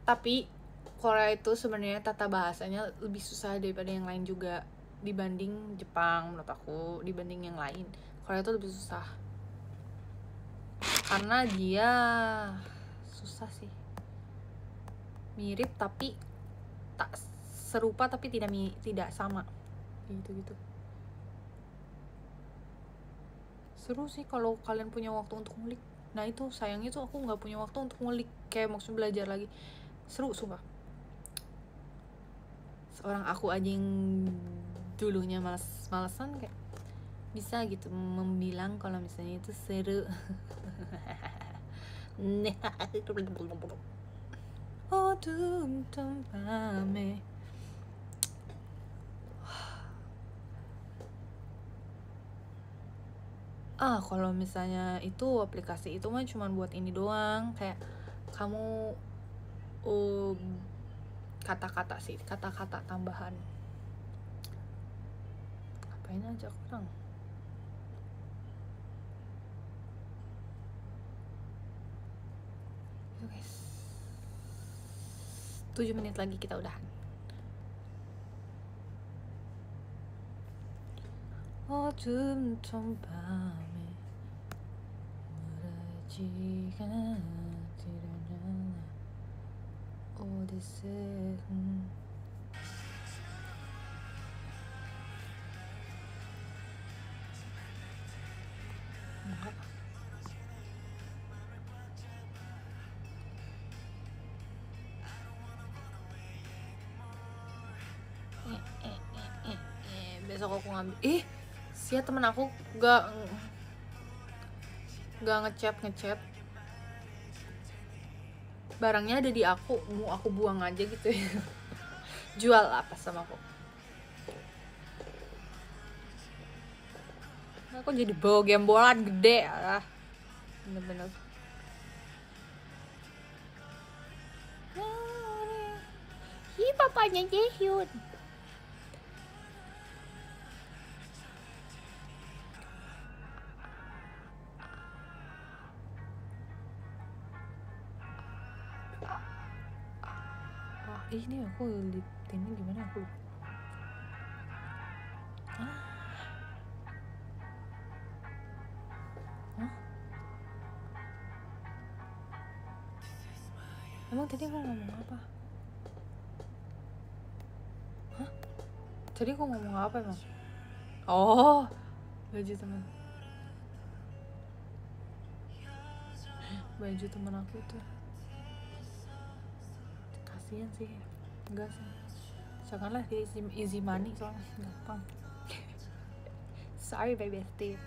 Tapi Korea itu sebenarnya tata bahasanya lebih susah daripada yang lain juga dibanding Jepang menurut aku, dibanding yang lain. Korea itu lebih susah karena dia susah sih. Mirip tapi tak serupa tapi tidak sama. Gitu. Seru sih kalau kalian punya waktu untuk ngulik. Nah itu sayangnya tuh aku nggak punya waktu untuk ngulik kayak maksud belajar lagi. Seru sumpah. Seorang aku aja yang dulunya malesan kayak bisa gitu membilang kalau misalnya itu seru. 어둠 밤에 kalau misalnya itu aplikasi itu mah cuma buat ini doang, kayak kamu kata-kata sih, kata-kata tambahan. Ngapain aja kurang? Yuk guys, 7 menit lagi kita udahan. 어둠 밤에 무라지가 들어나 어디서 besok aku ngambil sia temen aku gak ngechat barangnya ada di aku, mau aku buang aja gitu ya. Jual apa sama aku jadi bawa gembolan gede lah, bener-bener. Hi papanya Jaehyun. Ini aku litinnya gimana aku lupa. Emang tadi aku ngomong apa? Tadi aku ngomong apa emang? Oh, baju teman. Baju teman aku tuh. Kasian sih. Enggak sih. Janganlah dia easy money soalnya gampang. Sorry baby Steve.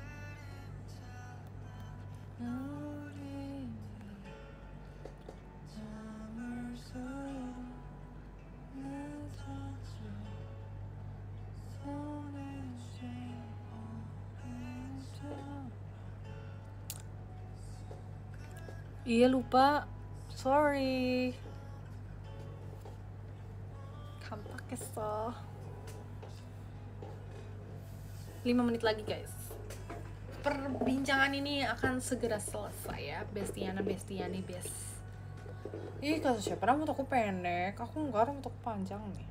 Iya lupa, sorry. Kampak kesel. 5 menit lagi guys. Perbincangan ini akan segera selesai ya, Bestiana Bestiani best. Ih kata siapa rambut aku pendek, aku enggak, rambut aku panjang nih.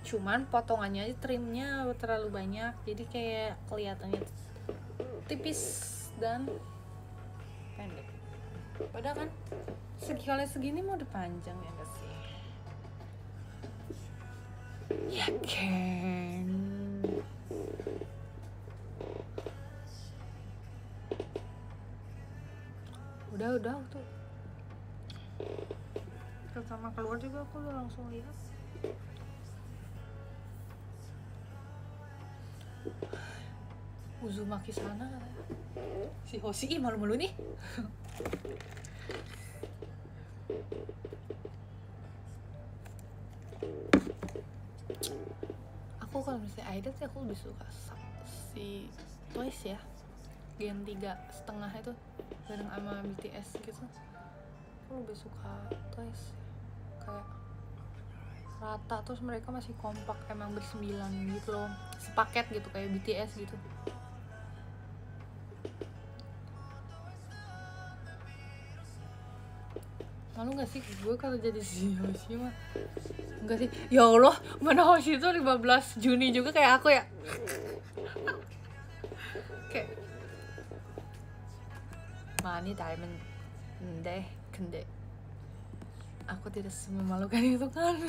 Cuman potongannya aja, trimnya terlalu banyak, jadi kayak kelihatannya tipis dan pendek. Padahal kan kalau segini mau udah panjang ya gak sih? Ya kan. Udah tuh. Pertama keluar juga aku udah langsung lihat. Uzumaki sana katanya. Si Hoshi malu-malu nih. Aku kalau misalnya idol sih aku lebih suka si Twice ya, Gen 3,5 itu bareng sama BTS gitu. Aku lebih suka Twice, kayak rata, terus mereka masih kompak, emang bersembilan gitu loh, sepaket gitu kayak BTS gitu. Malu gak sih gue kalau jadi si Hoshi mah? Enggak sih, ya Allah, mana Hoshi itu 15 Juni juga kayak aku ya. Kayak Mani Diamond deh, kende. Aku tidak memalukan itu kan.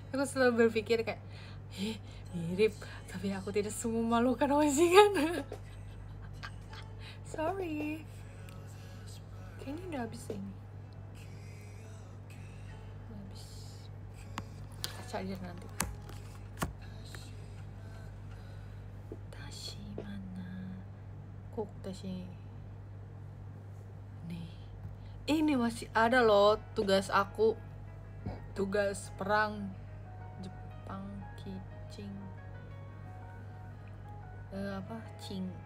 Aku selalu berpikir kayak, mirip, tapi aku tidak memalukan Hoshi kan. Sorry. Kayaknya udah habis ini. Habis. Kaca aja nanti. Tashi mana? Kok tashi? Nih. Ini masih ada loh tugas aku. Tugas perang Jepang Qing.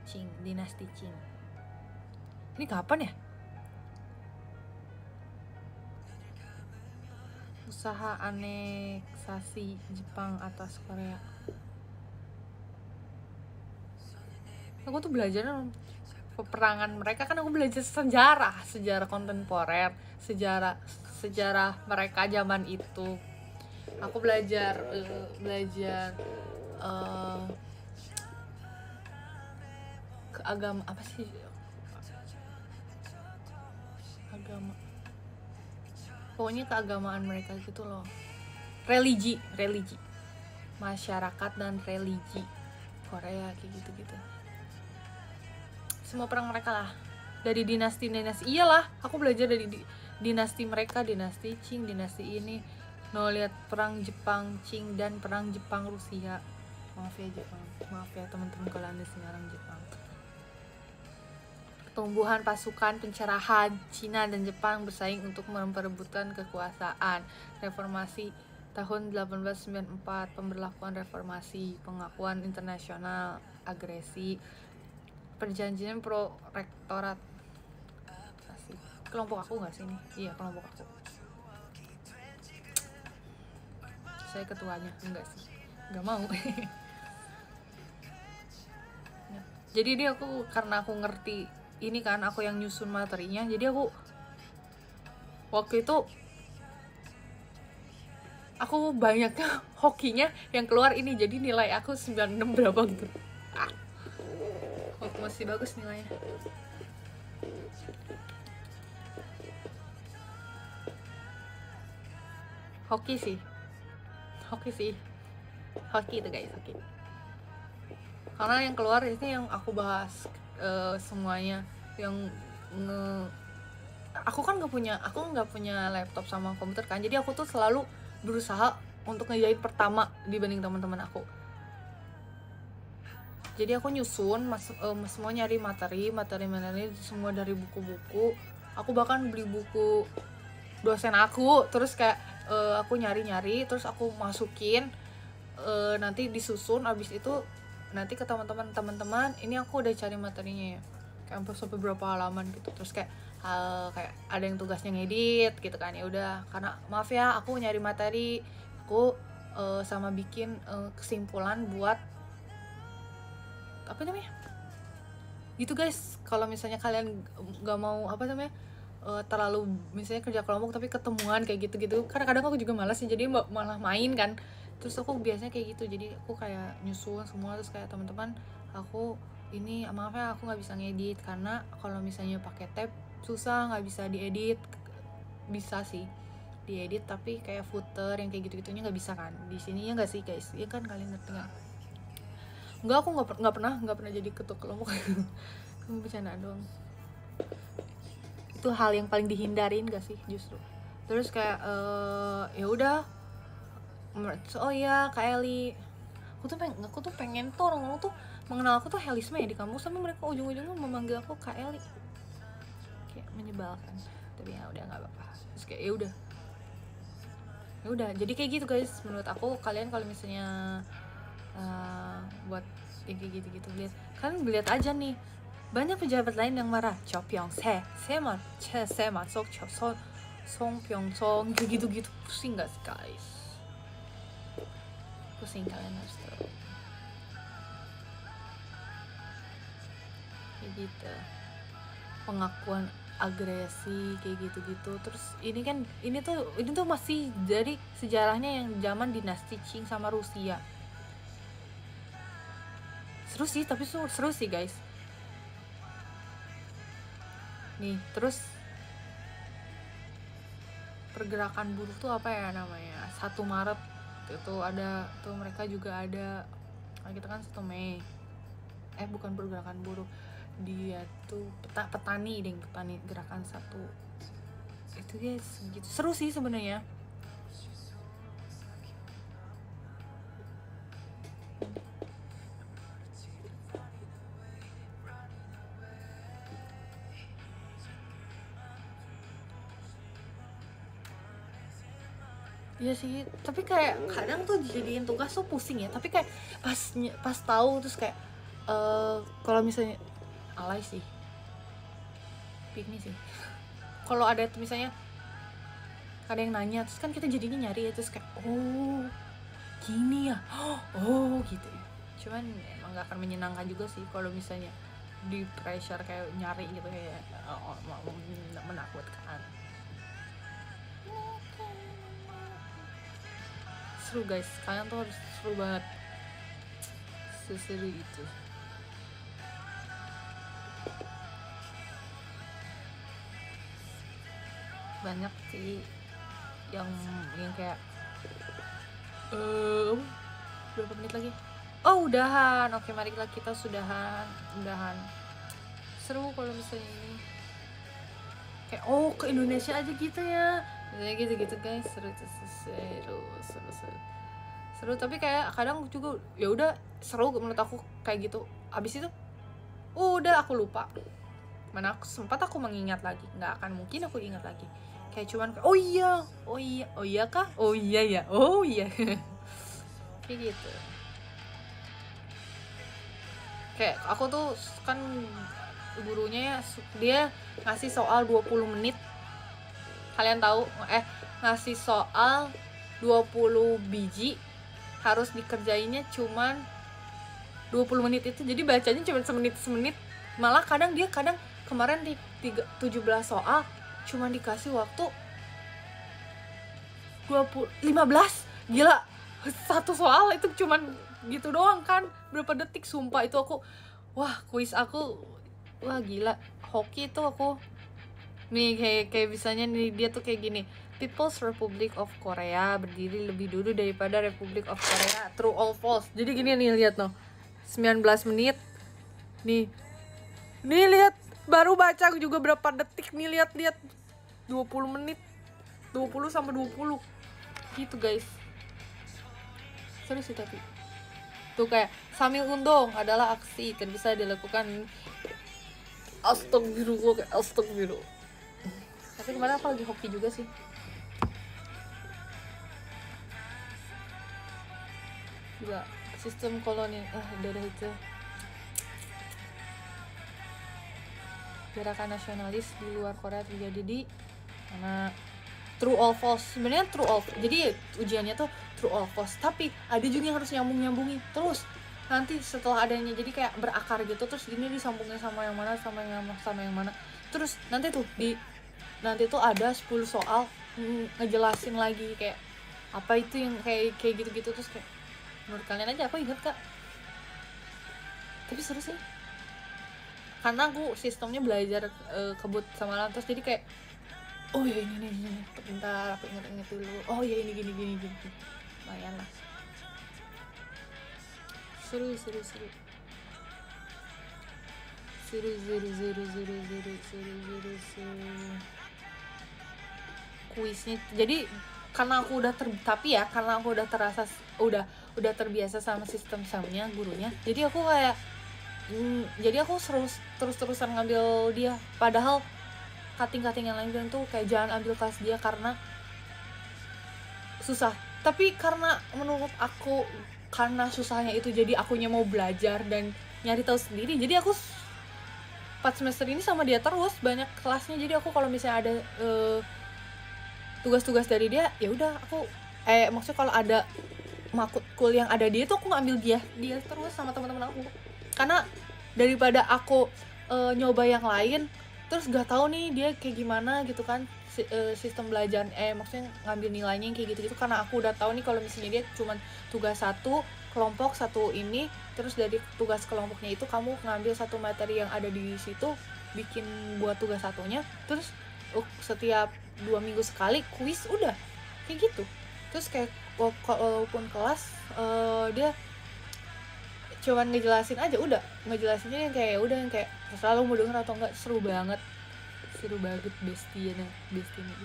Qing, dinasti Qing. Ini kapan ya? Usaha aneksasi Jepang atas Korea. Aku tuh belajar peperangan mereka, kan aku belajar sejarah kontemporer, sejarah mereka zaman itu. Aku belajar ke agama apa sih? Agama. Pokoknya keagamaan mereka gitu loh. Religi. Masyarakat dan religi Korea kayak gitu-gitu. Semua perang mereka lah. Dari dinasti. Iyalah, aku belajar dari dinasti mereka, dinasti Qing, dinasti ini. Lihat perang Jepang Qing dan perang Jepang Rusia. Maaf ya teman-teman kalau Anda sekarang Jepang. Pertumbuhan pasukan pencerahan Cina dan Jepang bersaing untuk memperebutkan kekuasaan. Reformasi tahun 1894, pemberlakuan reformasi, pengakuan internasional, agresi, perjanjian protektorat. Kelompok aku nggak sih ini? Iya, kelompok aku. Saya ketuanya, enggak sih, nggak mau. Jadi dia karena aku ngerti ini kan, aku yang nyusun materinya, jadi aku waktu itu aku banyaknya hokinya yang keluar ini, jadi nilai aku 96 berapa gitu. Waktu masih bagus nilainya. Hoki sih itu guys, hoki. Karena yang keluar ini yang aku bahas semuanya, yang aku kan nggak punya laptop sama komputer kan, jadi aku tuh selalu berusaha untuk ngejahit pertama dibanding teman-teman aku. Jadi aku nyusun semua, nyari materi semua dari buku-buku. Aku bahkan beli buku dosen aku, terus kayak aku nyari terus aku masukin, nanti disusun. Abis itu nanti ke teman-teman, ini aku udah cari materinya ya, kayak sampai berapa halaman gitu. Terus kayak kayak ada yang tugasnya ngedit gitu kan, ya udah karena maaf ya aku nyari materi, aku sama bikin kesimpulan buat apa namanya gitu guys. Kalau misalnya kalian nggak mau apa namanya terlalu misalnya kerja kelompok tapi ketemuan kayak gitu-gitu, kadang-kadang aku juga malas sih, jadi malah main kan. Terus aku biasanya kayak gitu, jadi aku kayak nyusun semua, terus kayak teman-teman aku ini maaf ya aku nggak bisa ngedit karena kalau misalnya pakai tab susah, nggak bisa diedit. Bisa sih diedit tapi kayak footer yang kayak gitu-gitunya nggak bisa kan di sini, ya nggak sih guys, ya kan kalian ngerti nggak? Enggak, aku nggak pernah jadi ketua kelompok. Kamu bercanda doang. Itu hal yang paling dihindarin gak sih justru. Terus kayak ya udah, oh iya Kak Eli, aku tuh pengen tuh orang-orang tuh mengenal aku tuh Helisme ya di kampus, tapi mereka ujung-ujungnya memanggil aku Kak Eli, kayak menyebalkan. Tapi ya udah nggak apa-apa. Terus kayak ya udah jadi kayak gitu guys. Menurut aku kalian kalau misalnya buat kayak gitu-gitu, lihat aja nih, banyak pejabat lain yang marah. Chopyong saya masuk Song Pyeong-song gitu-gitu, pusing gak sih guys? Pusing, kalian harus tahu kayak gitu, pengakuan agresi kayak gitu-gitu. Terus ini tuh masih dari sejarahnya yang zaman dinasti Qing sama Rusia. Seru sih guys. Nih terus pergerakan buruh tuh apa ya namanya, 1 Maret itu ada tuh, mereka juga ada. Kita kan 1 Mei bukan pergerakan buruh, dia tuh petani gerakan 1 itu guys gitu. Seru sih sebenarnya. Iya sih, tapi kayak kadang tuh dijadiin tugas tuh pusing ya. Tapi kayak pas tahu terus kayak kalau misalnya alay sih, piknik sih. Kalau ada tuh misalnya ada yang nanya, terus kan kita jadinya nyari ya, terus kayak oh gini ya, oh gitu ya. Cuman emang gak akan menyenangkan juga sih kalau misalnya di pressure kayak nyari gitu, kayak menakutkan. Seru guys, kalian tuh harus seru banget, seseru itu. Banyak sih yang kayak berapa menit lagi? Oh udahan, oke mari kita sudahan. Seru kalau misalnya ini kayak ke Indonesia aja gitu ya, gitu guys. Seru tapi kayak kadang juga ya udah seru menurut aku kayak gitu. Abis itu udah aku lupa, mana sempat aku mengingat lagi, nggak akan mungkin aku ingat lagi. Kayak cuman oh iya kah, oh iya ya, oh iya. Kayak gitu. Kayak aku tuh kan gurunya dia ngasih soal 20 menit. Kalian tahu ngasih soal 20 biji, harus dikerjainnya cuman 20 menit itu. Jadi bacanya cuma semenit. Malah kadang kemarin di 17 soal cuma dikasih waktu 15. Gila, 1 soal itu cuman gitu doang kan, berapa detik. Sumpah itu aku, kuis aku, gila, hoki itu aku. Nih kayak bisanya nih, dia tuh kayak gini, People's Republic of Korea berdiri lebih dulu daripada Republic of Korea, true or false. Jadi gini nih, lihat 19 menit nih lihat, baru baca juga berapa detik nih, lihat 20 menit, 20 sama 20 gitu guys. Seru sih. Tapi tuh kayak sambil undong adalah aksi bisa dilakukan. Astagfirullah. Tapi kemarin aku lagi hoki juga sih. Juga sistem koloni, udah itu gerakan nasionalis di luar Korea terjadi di mana. True or false, sebenarnya true or false. Jadi ujiannya tuh true or false, tapi ada juga yang harus nyambungin terus nanti setelah adanya, jadi kayak berakar gitu, terus gini disambungin sama yang mana sama yang mana, terus nanti tuh ada 10 soal ngejelasin lagi kayak apa itu yang kayak gitu-gitu. Terus kayak menurut kalian aja, aku inget Kak, tapi seru sih karena aku sistemnya belajar kebut sama alam, terus jadi kayak oh ya ini bentar aku inget dulu, oh ya ini gini lumayan lah, seru kuisnya. Jadi karena aku udah udah terbiasa sama sistemnya gurunya, jadi aku kayak terus-terusan ngambil dia, padahal kating yang lain bilang tuh kayak jangan ambil kelas dia karena susah. Tapi karena menurut aku karena susahnya itu, jadi akunya mau belajar dan nyari tahu sendiri, jadi aku 4 semester ini sama dia terus banyak kelasnya. Jadi aku kalau misalnya ada tugas-tugas dari dia, ya udah aku maksudnya kalau ada makul yang ada dia tuh aku ngambil dia terus sama teman-teman aku, karena daripada aku nyoba yang lain terus gak tahu nih dia kayak gimana gitu kan, sistem belajar maksudnya ngambil nilainya yang kayak gitu karena aku udah tahu nih kalau misalnya dia cuma tugas satu kelompok satu ini, terus dari tugas kelompoknya itu kamu ngambil satu materi yang ada di situ, bikin buat tugas satunya, terus setiap 2 minggu sekali kuis, udah kayak gitu. Terus kayak walaupun kelas dia cuman ngejelasin aja, udah ngejelasinnya yang kayak selalu mau denger atau enggak, seru banget bestinya.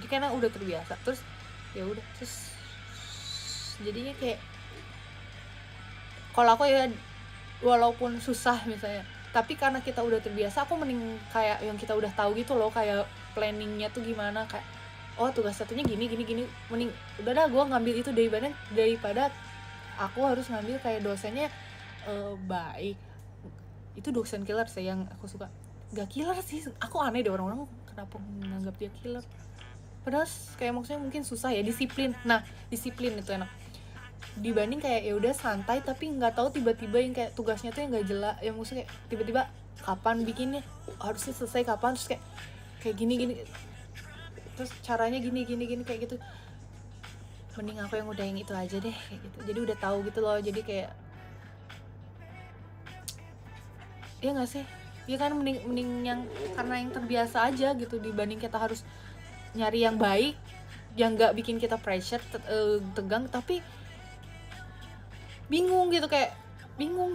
Jadi karena udah terbiasa, terus ya udah, terus jadinya kayak kalau aku ya walaupun susah misalnya, tapi karena kita udah terbiasa, aku mending kayak yang kita udah tahu gitu loh, kayak planningnya tuh gimana, kayak oh tugas satunya gini, mending udah dah gue ngambil itu daripada aku harus ngambil kayak dosennya baik. Itu dosen killer sih yang aku suka. Gak killer sih, aku aneh deh orang-orang kenapa menganggap dia killer, padahal kayak maksudnya mungkin susah ya, disiplin itu enak dibanding kayak ya udah santai tapi nggak tahu tiba-tiba yang kayak tugasnya tuh yang nggak jelas, yang maksudnya kayak tiba-tiba kapan bikinnya, harusnya selesai kapan, terus kayak gini terus caranya gini kayak gitu. Mending aku yang udah yang itu aja deh kayak gitu, jadi udah tahu gitu loh, jadi kayak ya nggak sih, ya kan mending yang karena yang terbiasa aja gitu, dibanding kita harus nyari yang baik yang nggak bikin kita pressure tegang tapi bingung gitu, kayak bingung.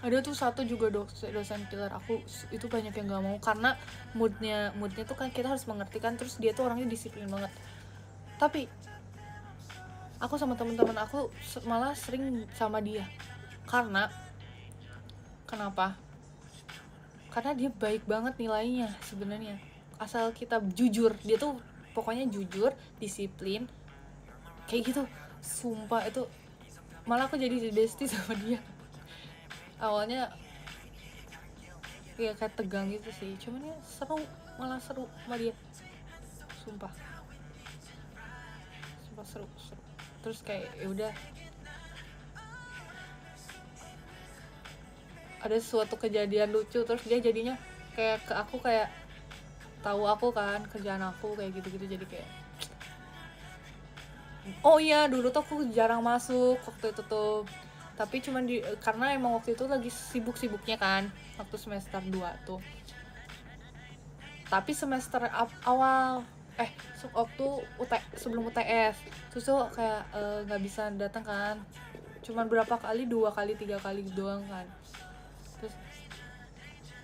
Ada tuh satu juga dosen killer aku, itu banyak yang nggak mau karena moodnya tuh kan kita harus mengerti kan, terus dia tuh orangnya disiplin banget, tapi aku sama teman-teman aku malah sering sama dia. Kenapa? Karena dia baik banget nilainya sebenarnya, asal kita jujur. Dia tuh pokoknya jujur, disiplin, kayak gitu. Sumpah itu malah aku jadi bestie sama dia. Awalnya ya kayak tegang gitu sih, cuman ya malah seru sama dia. Sumpah seru. Terus kayak ya udah, ada suatu kejadian lucu, terus dia jadinya kayak ke aku, kayak tahu aku kan kerjaan aku kayak gitu, jadi kayak oh iya dulu tuh aku jarang masuk waktu itu tuh, tapi cuman karena emang waktu itu lagi sibuk-sibuknya kan waktu semester 2 tuh. Tapi semester awal waktu sebelum UTS terus tuh kayak nggak bisa datang kan, cuman berapa kali, 2 kali 3 kali doang kan. Terus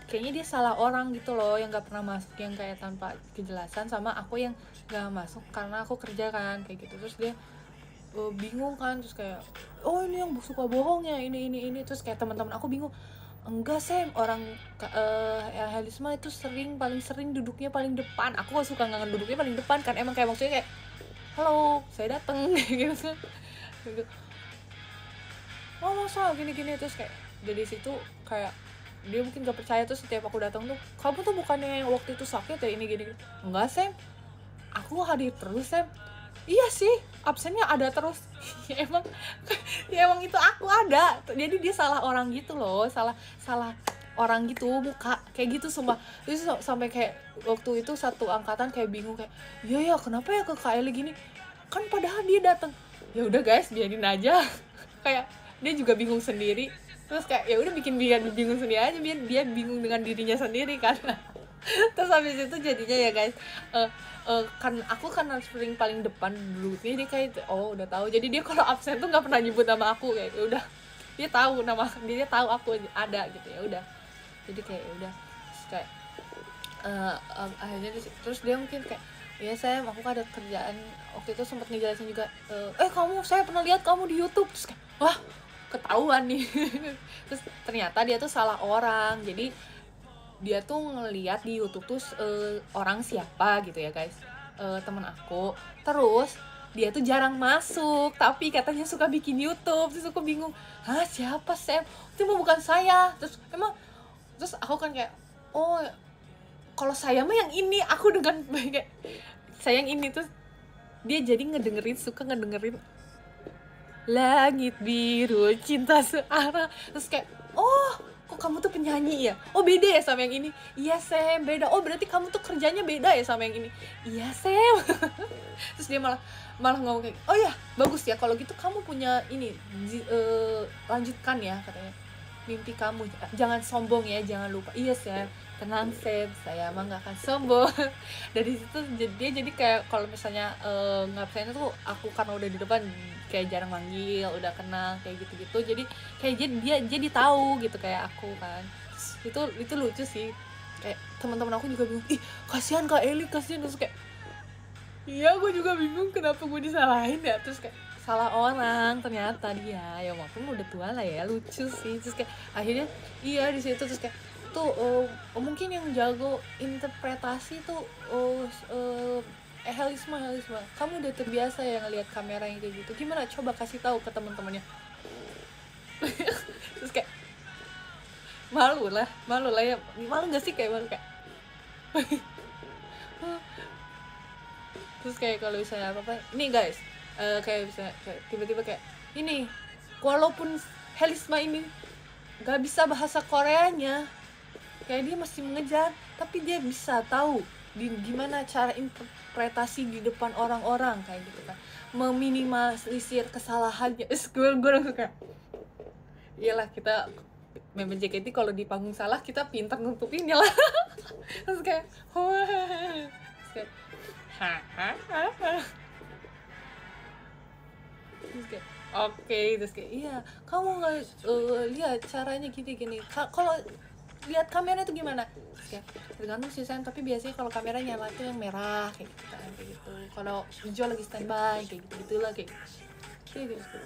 kayaknya dia salah orang gitu loh, yang nggak pernah masuk, yang kayak tanpa kejelasan, sama aku yang nggak masuk karena aku kerja kan kayak gitu. Terus dia bingung kan, terus kayak oh ini yang suka bohong ya, ini terus kayak teman-teman aku bingung, enggak Sam, orang Helisma itu paling sering duduknya paling depan. Aku gak suka nggak duduknya paling depan kan, emang kayak maksudnya kayak halo saya dateng gitu. Oh masa gini terus kayak dari situ kayak dia mungkin gak percaya, tuh setiap aku datang tuh, kamu tuh bukannya yang waktu itu sakit ya ini gini. Enggak Sam, aku hadir terus Sam. Iya sih, absennya ada terus. ya emang ya emang itu aku ada. Jadi dia salah orang gitu loh, salah orang gitu, muka kayak gitu sumpah. Terus sampai kayak waktu itu satu angkatan kayak bingung kayak, iya ya kenapa ya ke Kak Eli gini, kan padahal dia datang. Ya udah guys, biarin aja. Kayak dia juga bingung sendiri, terus kayak ya udah bikin dia bingung sendiri aja, biar dia bingung dengan dirinya sendiri kan. Terus habis itu jadinya ya guys, kan aku kan sering paling depan dulu, jadi kayak udah tahu, jadi dia kalau absen tuh nggak pernah nyebut nama aku, kayak ya udah dia tahu nama, dia tahu aku ada gitu, ya udah jadi kayak ya udah. Terus kayak akhirnya terus dia mungkin kayak, ya saya aku ada kerjaan waktu itu, sempat ngejelasin juga, kamu, saya pernah lihat kamu di YouTube. Terus kayak, wah ketahuan nih. Terus ternyata dia tuh salah orang, jadi dia tuh ngeliat di YouTube tuh orang siapa gitu ya guys, temen aku, terus dia tuh jarang masuk tapi katanya suka bikin YouTube. Terus aku bingung, hah siapa Sam, itu bukan saya. Terus aku kan kayak, oh kalau saya mah yang ini, aku dengan kayak saya yang ini. Terus dia jadi suka ngedengerin Langit Biru Cinta Searah. Terus kayak, oh kok kamu tuh penyanyi ya, oh beda ya sama yang ini. Iya Sam, beda. Oh berarti kamu tuh kerjanya beda ya sama yang ini. Iya Sam. Terus dia malah ngomong kayak, oh ya bagus ya kalau gitu, kamu punya ini, lanjutkan ya katanya mimpi kamu, jangan sombong ya, jangan lupa. Iya Sam, tenang Sam, saya emang gak akan sombong. Dari situ dia jadi kayak kalau misalnya ngabsennya tuh aku karena udah di depan kayak jarang manggil, udah kenal kayak gitu-gitu, jadi kayak dia jadi tahu gitu kayak aku kan. Itu lucu sih, kayak teman-teman aku juga bingung, ih kasihan Kak Eli, kasihan. Terus kayak, iya gue juga bingung kenapa gue disalahin ya. Terus kayak salah orang ternyata dia, ya walaupun udah tua lah ya, lucu sih. Terus kayak akhirnya iya di situ. Terus kayak tuh mungkin yang jago interpretasi tuh Helisma, kamu udah terbiasa ya ngelihat kamera yang kayak gitu, gimana coba kasih tahu ke teman-temannya. Terus kayak malu lah ya, malu nggak sih, kayak malu kayak. Terus kayak kalau misalnya apa ini guys, kayak bisa kayak tiba-tiba kayak ini, walaupun Helisma ini nggak bisa bahasa Koreanya, kayak dia masih mengejar, tapi dia bisa tahu gimana cara interpretasi di depan orang-orang kayak gitu kan, meminimalisir kesalahannya. Gue langsung kayak, iyalah kita member JKT kalau di panggung salah kita pintar nutupinnya lah. Terus kayak, terus kayak oke. Terus kayak, iya kamu nggak lihat caranya gini kalau lihat kamera itu gimana? Ya, tergantung sih Sam, tapi biasanya kalau kamera nyala itu yang merah kayak gitu kan, kayak gitu. Kalau hijau lagi standby kayak gitulah kayak gitu.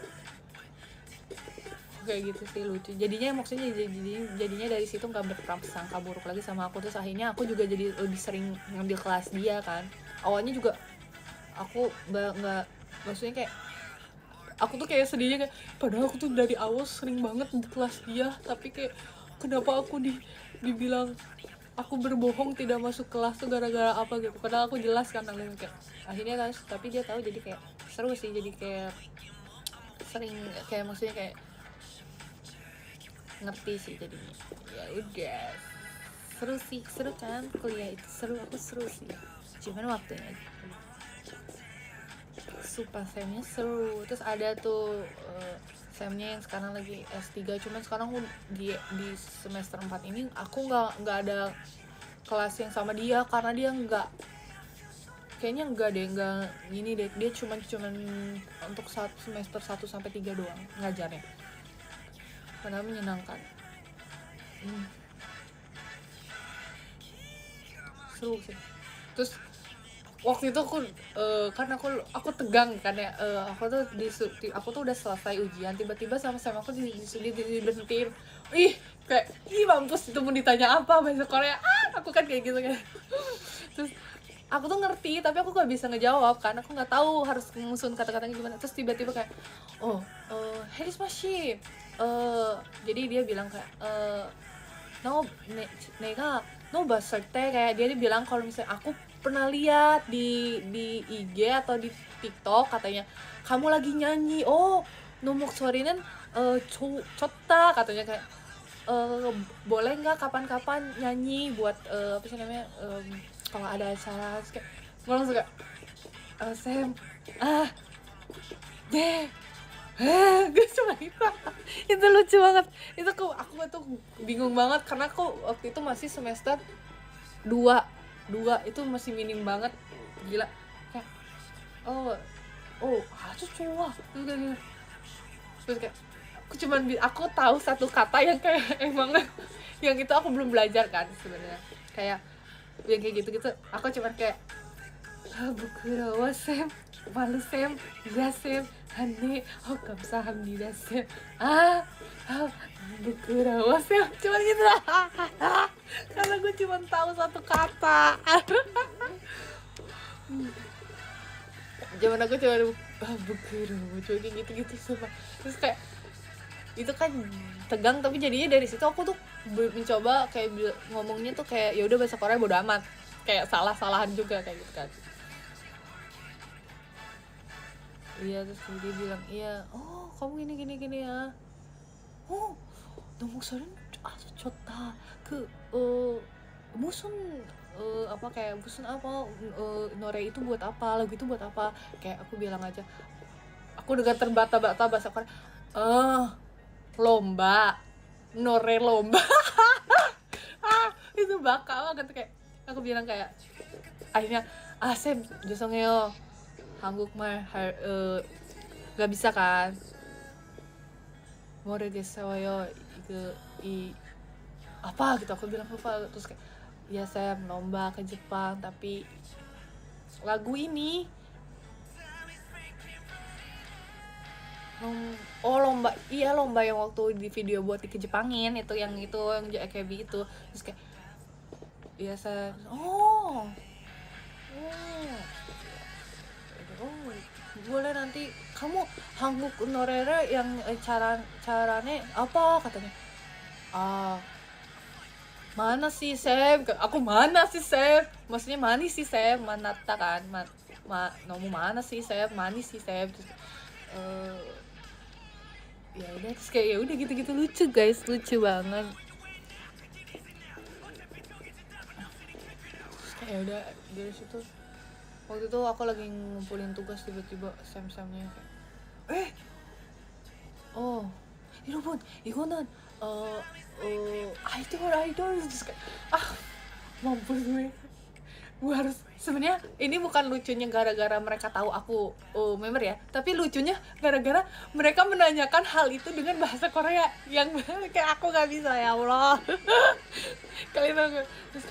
Kayak gitu sih, lucu. Jadinya maksudnya jadinya dari situ nggak berprasangka buruk lagi sama aku. Terus akhirnya aku juga jadi lebih sering ngambil kelas dia kan. Awalnya juga aku nggak maksudnya kayak aku tuh kayak sedihnya kayak, padahal aku tuh dari awal sering banget di kelas dia, tapi kayak kenapa aku dibilang aku berbohong tidak masuk kelas tuh gara-gara apa gitu, padahal aku jelas kan kayak. Akhirnya kan tapi dia tahu, jadi kayak seru sih, jadi kayak sering kayak maksudnya kayak ngerti sih jadinya. Ya udah seru kan kuliah itu, aku seru sih, cuman waktunya super semnya seru. Terus ada tuh semnya yang sekarang lagi S3, cuman sekarang di semester 4 ini aku nggak ada kelas yang sama dia, karena dia kayaknya nggak gini deh, dia cuman untuk semester 1 sampai 3 doang ngajarnya, padahal menyenangkan. Seru sih. Terus waktu itu aku kan aku tegang kan ya, aku tuh udah selesai ujian, tiba-tiba sama aku diberhentiin. Kayak mampus, itu mau ditanya apa bahasa Korea, aku kan kayak gitu kan. Terus aku tuh ngerti tapi aku gak bisa ngejawab kan, aku nggak tahu harus ngusun kata-katanya gimana. Terus tiba-tiba kayak herismashi, jadi dia bilang kayak no nega no baserte, kayak dia bilang kalau misalnya aku pernah lihat di IG atau di TikTok katanya kamu lagi nyanyi, nomok sorinen cota katanya, kayak boleh nggak kapan-kapan nyanyi buat apa sih namanya, kalau ada acara. Terus kayak gue langsung kayak Sam deh gue cuma itu lucu banget. Itu aku tuh bingung banget karena aku waktu itu masih semester 2 itu masih minim banget, gila. Kayak aja cowok terus kayak aku tahu satu kata yang kayak emang yang itu aku belum belajar kan sebenarnya, kayak yang kayak gitu aku cuman kayak bukurawa sem, malu sem, ya sem, hane, kamsahamnida sem, bukurawa sem, cuman gitu lah. Karena gue cuma tahu satu kata. Zaman aku cuma bukurawa, cuma kayak gitu semua. Terus kayak itu kan tegang, tapi jadinya dari situ aku tuh mencoba kayak ngomongnya tuh kayak ya udah bahasa Korea bodo amat, kayak salah-salahan juga kayak gitu kan. Iya, terus dia bilang iya, kamu gini ya, 너무 목소리는 아주 좋다. 무슨 apa kayak musun apa Nore itu buat apa, lagu itu buat apa, kayak aku bilang aja, aku dengan terbata-bata bahasa Korea, lomba Nore lomba. Itu bakal banget, kayak aku bilang kayak akhirnya Sem 죄송해요 한국말 gak bisa kan, 모르겠어요 apa gitu, aku bilang apa. Terus kayak ya saya lomba ke Jepang tapi lagu ini lomba yang waktu di video buat dikejepangin itu, yang AKB itu. Terus kayak ya saya boleh nanti kamu Hanguk Norere yang caranya apa katanya, mana sih Sam, aku mana sih Sam, maksudnya mani sih Sam, manata kan, nomu mana sih Sam, mani sih Sam. Terus, ya udah, terus kayak ya udah gitu lucu guys, lucu banget. Terus kayak udah dari situ, waktu itu aku lagi ngumpulin tugas, tiba-tiba Sam-Samnya kayak 여러분 이거는 아이돌. Terus kayak mampus gue harus, sebenarnya ini bukan lucunya gara-gara mereka tahu aku member ya, tapi lucunya gara-gara mereka menanyakan hal itu dengan bahasa Korea yang kayak aku nggak bisa, ya Allah. Kalian tahu nggak? Terus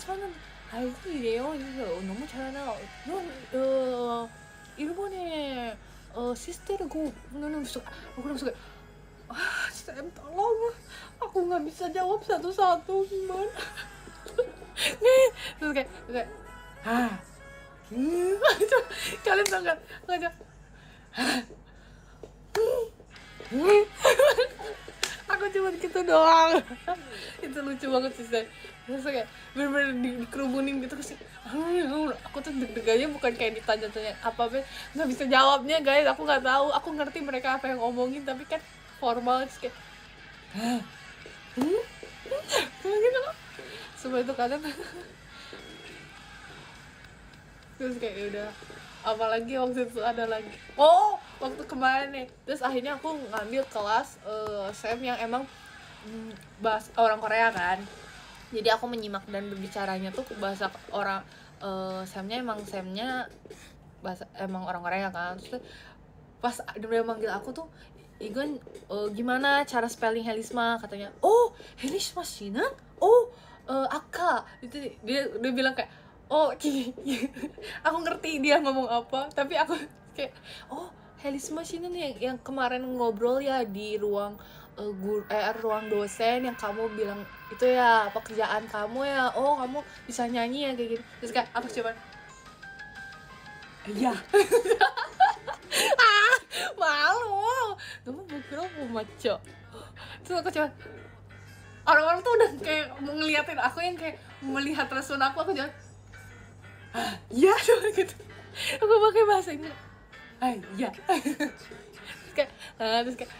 kan ini 아이돌이래요. 너무 잘하나. 일본에 시스테르고 너는 aku langsung kayak Sam tolong, aku nggak bisa jawab satu-satu gimana. Terus kayak kalian tau nggak aku cuma gitu doang. Itu lucu banget sih saya. Terus kayak bener-bener dikerumunin gitu, terus aku tuh deg-degannya bukan kayak ditanya-tanya apa-apa, nggak bisa jawabnya guys, aku nggak tahu, aku ngerti mereka apa yang ngomongin tapi kan formal, terus kayak gitu loh semua itu kadang. Terus kayak udah, apalagi waktu itu ada lagi waktu kemarin nih, terus akhirnya aku ngambil kelas Sam yang emang bahas orang Korea kan, jadi aku menyimak dan berbicaranya tuh bahasa orang Samnya bahasa emang orang Korea kan. Terus pas dia manggil aku tuh, Igon gimana cara spelling Helisma, katanya Helisma Shinan Aka itu, dia bilang kayak aku ngerti dia ngomong apa, tapi aku kayak Helisma Shinan yang kemarin ngobrol ya di ruang ruang dosen yang kamu bilang itu ya pekerjaan kamu ya, kamu bisa nyanyi ya kayak gitu. Terus kayak aku coba iya. Ah, malu. Kamu berkira aku maco. Terus aku coba, orang-orang tuh udah kayak ngeliatin aku yang kayak melihat respon aku jalan, iya cuma gitu. Aku pakai bahasa Inggris, iya. Terus kayak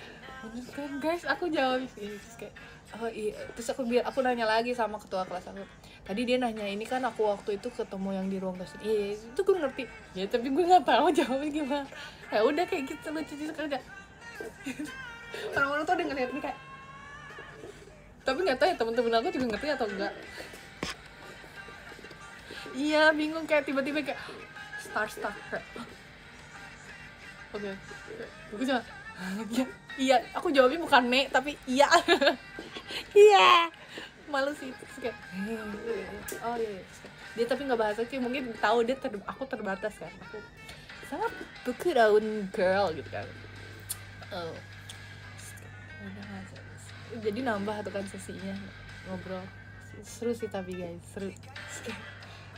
bener kan guys, aku jawab sih. Terus kayak oh iya. Terus aku nanya lagi sama ketua kelas aku, tadi dia nanya ini kan aku waktu itu ketemu yang di ruang dosen. Iya itu gue ngerti ya, tapi gue nggak tahu jawabnya gimana. Ya udah kayak gitu lucu sekali. Orang-orang tuh udah ngeliat nih kayak, tapi nggak tahu ya temen-temen aku juga ngerti atau enggak. Iya bingung, kayak tiba-tiba kayak star kayak oke. Aku cuma iya aku jawabnya bukan ne tapi iya. Iya malu sih. Terus kayak oh iya. Dia tapi nggak bahas lagi, mungkin tahu dia aku terbatas kan, aku sangat bukudaun girl gitu kan. Oh jadi nambah tuh kan sesinya ngobrol, seru sih tapi guys, seru.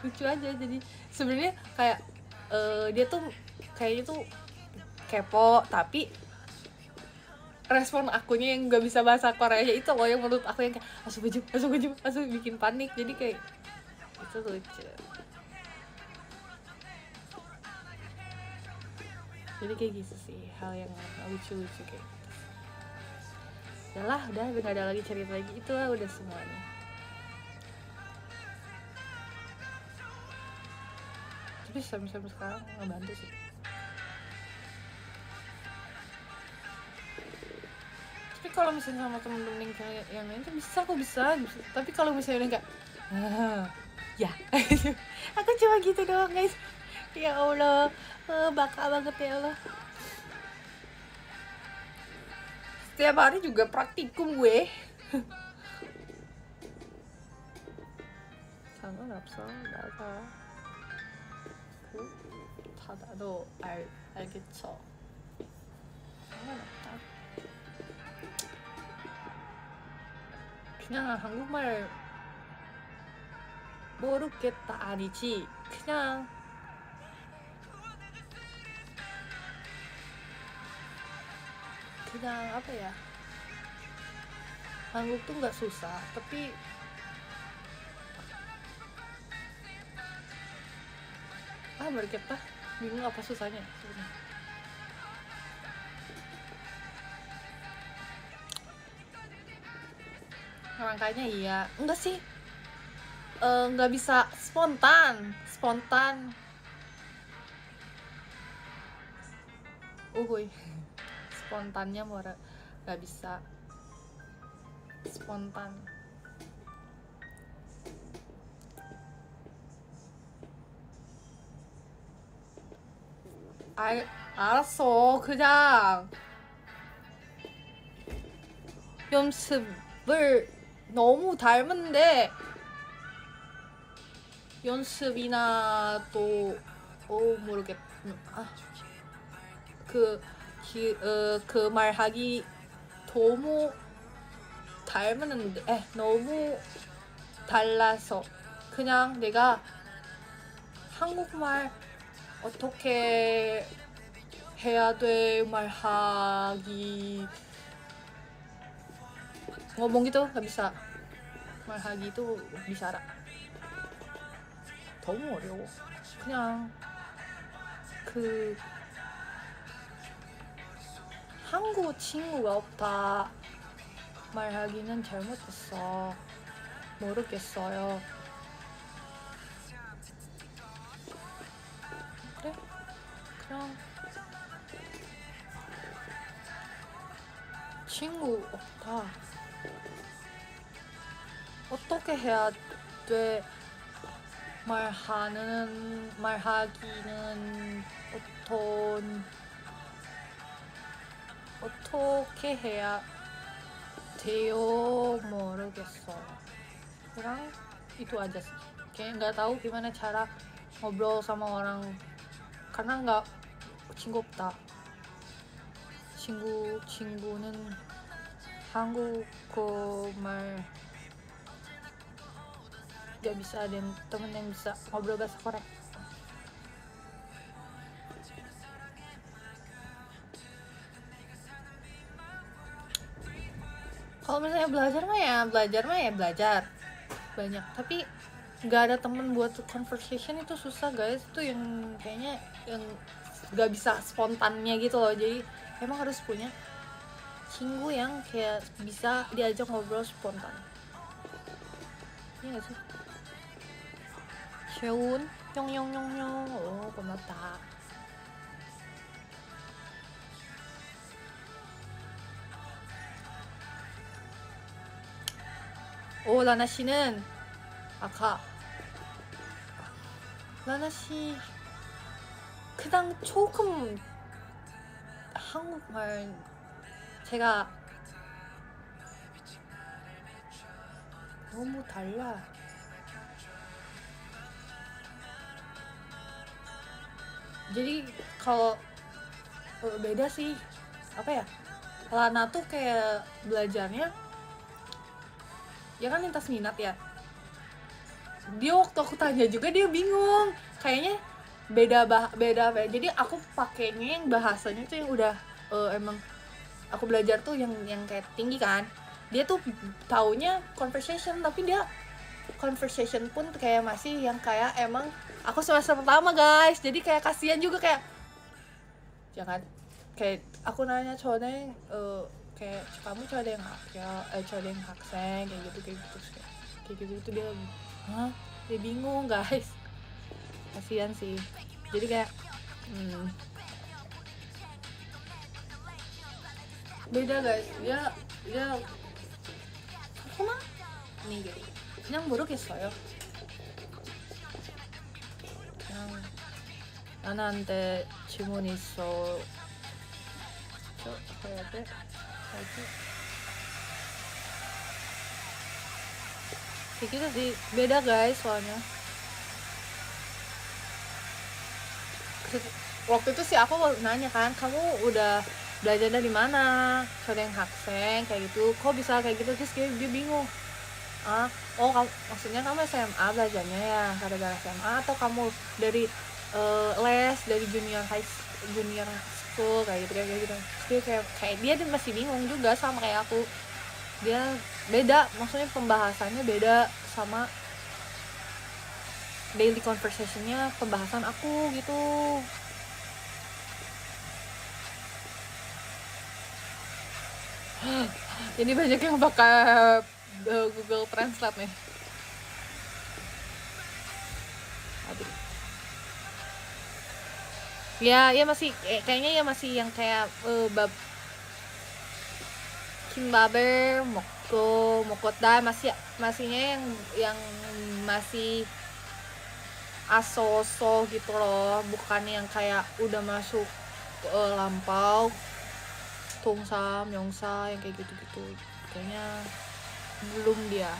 Lucu aja. Jadi sebenarnya kayak dia tuh kayaknya tuh kepo, tapi respon akunya yang nggak bisa bahasa Korea itu loh yang menurut aku yang kayak langsung bikin panik. Jadi kayak itu lucu. Jadi kayak gitu sih hal yang lucu-lucu kayak gitu. Udah nggak ada lagi cerita lagi, itu lah udah semuanya. Tapi sampai sekarang ngebantu sih. Tapi kalau misalnya sama temen-temen yang lain tuh aku bisa. Tapi kalau misalnya enggak ya aku cuma gitu doang guys. Ya Allah, baka banget ya Allah. Setiap hari juga praktikum gue. 장난 없어. 나가. 다 나도 알겠죠. 상관없다. 그냥 한국말 모르겠다 아니지. 그냥 apa ya, Hanguk tuh nggak susah, tapi mereka bingung apa susahnya sebenarnya. Makanya iya, enggak sih, nggak bisa spontan spontannya nggak bisa spontan. 알았어. 그냥 연습을 너무 닮은데 연습이나 또 모르겠. 그 말하기 너무 닮았는데 너무 달라서 그냥 내가 한국말 어떻게 해야 돼 말하기 ngomong gitu nggak bisa, 말하기 itu bicara 너무 어려워. 그냥 그 한국 친구가 없다 말하기는 잘못했어. 모르겠어요. 그래? 그냥 친구 없다. 어떻게 해야 돼? 말하기는 어떻게 해야 돼요? 모르겠어요. Kurang itu aja sih. Kayak nggak tahu gimana cara ngobrol sama orang karena nggak 친구 없다. 친구는 한국어 말 nggak bisa ada temen yang bisa ngobrol bahasa Korea. Kalau misalnya belajar mah ya belajar banyak, tapi nggak ada temen buat conversation itu susah guys. Itu yang kayaknya yang nggak bisa spontannya gitu loh. Jadi emang harus punya cinggu yang kayak bisa diajak ngobrol spontan. Iya gak sih? Seun, nyong nyong nyong nyong. Oh, 고맙다. 오, 라나 씨는 아까 라나 씨 그당 조금 한국말 제가 너무 달라. Jadi kalau beda sih, apa ya, Lana tuh kayak belajarnya ya kan lintas minat ya. Dia waktu aku tanya juga dia bingung, kayaknya beda. Jadi aku pakainya yang bahasanya tuh yang udah emang aku belajar tuh yang kayak tinggi kan. Dia tuh taunya conversation, tapi dia conversation pun kayak masih yang kayak emang aku semester pertama guys. Jadi kayak kasihan juga, kayak jangan kayak aku nanya cowoknya kayak kamu cowok yang cowok yang haksen kayak gitu kayak gitu dia hah, dia bingung guys, kasihan sih. Jadi kayak beda guys. Dia kemana nih gitu 그냥 모르겠어요. 그냥 나나한테 질문 있어. 저 해야 돼? 뭐지? Kayak gitu sih, beda guys soalnya. Waktu itu sih aku nanya kan, kamu udah belajar dari mana? Yang haksen kayak gitu, kok bisa kayak gitu? Terus dia bingung. Oh maksudnya kamu SMA belajarnya ya gara-gara SMA, atau kamu dari les dari junior school kayak gitu. Terus dia kayak dia masih bingung juga sama kayak aku. Dia beda, maksudnya pembahasannya beda sama daily conversationnya, pembahasan aku gitu. Ini banyak yang bakal Google Translate nih. Aduh. Ya masih kayaknya ya masih yang kayak kimbaber, mokota masihnya yang masih aso-so gitu loh, bukan yang kayak udah masuk lampau tungsa, myongsa yang kayak gitu-gitu. Kayaknya belum dia.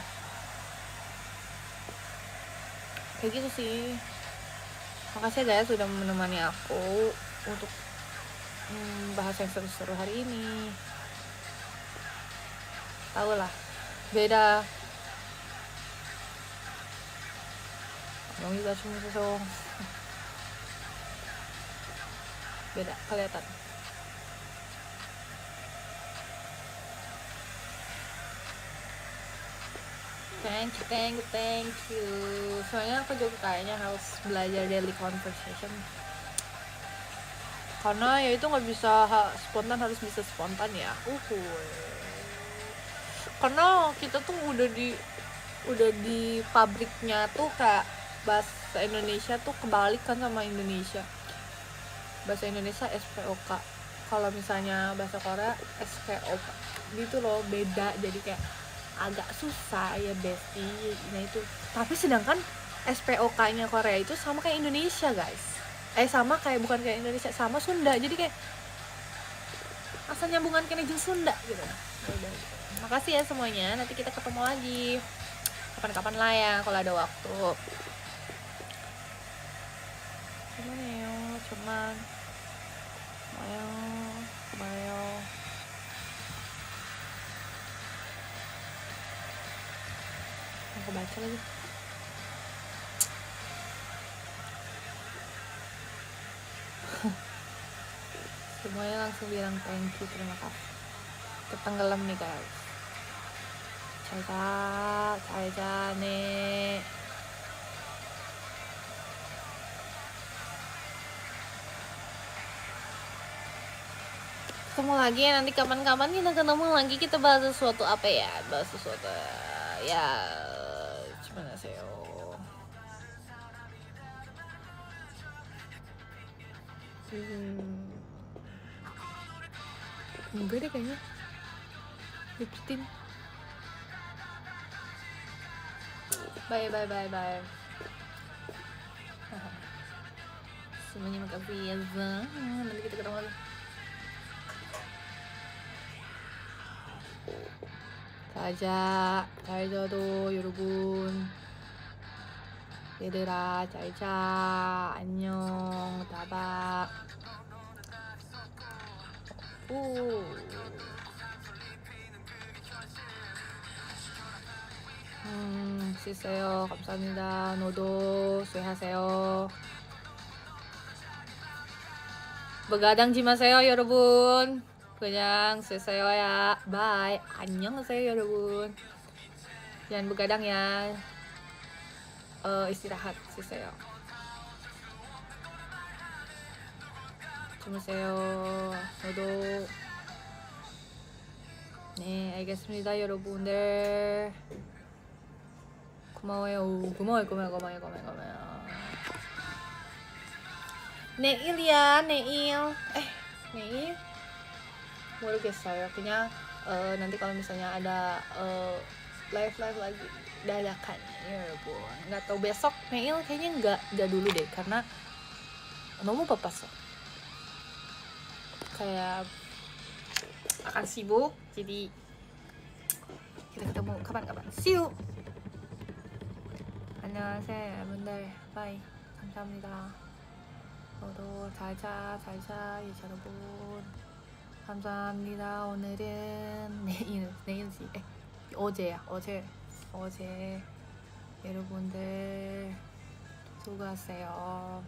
Kayak gitu sih. Makasih guys sudah menemani aku untuk bahas yang seru-seru hari ini. Tahu lah, beda. Yang juga cuma beda kelihatan. Thank you. Soalnya aku juga kayaknya harus belajar daily conversation. Karena ya itu nggak bisa spontan, harus bisa spontan ya. Karena kita tuh udah di pabriknya tuh kayak bahasa Indonesia tuh kebalik kan sama Indonesia. Bahasa Indonesia SPOK. Kalau misalnya bahasa Korea SPOK. Gitu loh, beda. Jadi kayak agak susah ya bestie. Nah itu. Tapi sedangkan SPOK-nya Korea itu sama kayak Indonesia guys. Sama kayak, bukan kayak Indonesia, sama Sunda. Jadi kayak asal nyambungan kena jeung Sunda gitu. Udah. Makasih ya semuanya. Nanti kita ketemu lagi kapan-kapan lah ya kalau ada waktu. Gimana ya? Cuman Mayo. Aku baca lagi. Semuanya langsung bilang thank you, terima kasih. Ketenggelam nih guys. 잘 자네. Ketemu lagi ya, nanti kapan-kapan kita ketemu lagi, kita bahas sesuatu apa ya, ya gimana sih, enggak deh kayaknya ikutin. Bye. Semuanya makasih ya, nanti kita ketemu lagi. 잘 자도 여러분. 얘들아 잘 자. 안녕. 다바. 오. 씻어요. 감사합니다. 너도 수고하세요. begadang ma세요 여러분. 그냥 쉬세요 ya. Bye. 안녕하세요 여러분. Jangan begadang ya. istirahat, 쉬세요. 주무세요. 너도. 네, 알겠습니다 여러분들. 고마워요. 고마워요. 내일 moruges어요. 그냥 nanti kalau misalnya ada live lagi dadakan ya 여러분. Nggak tahu besok Neil kayaknya nggak dulu deh, karena 너무 바빴어. kayak akan sibuk, jadi kita ketemu kapan-kapan. See you. 안녕하세요 여러분들. 바이. 감사합니다. 너도 잘자 여러분. 감사합니다. 오늘은 내일지 어제 여러분들 수고하세요.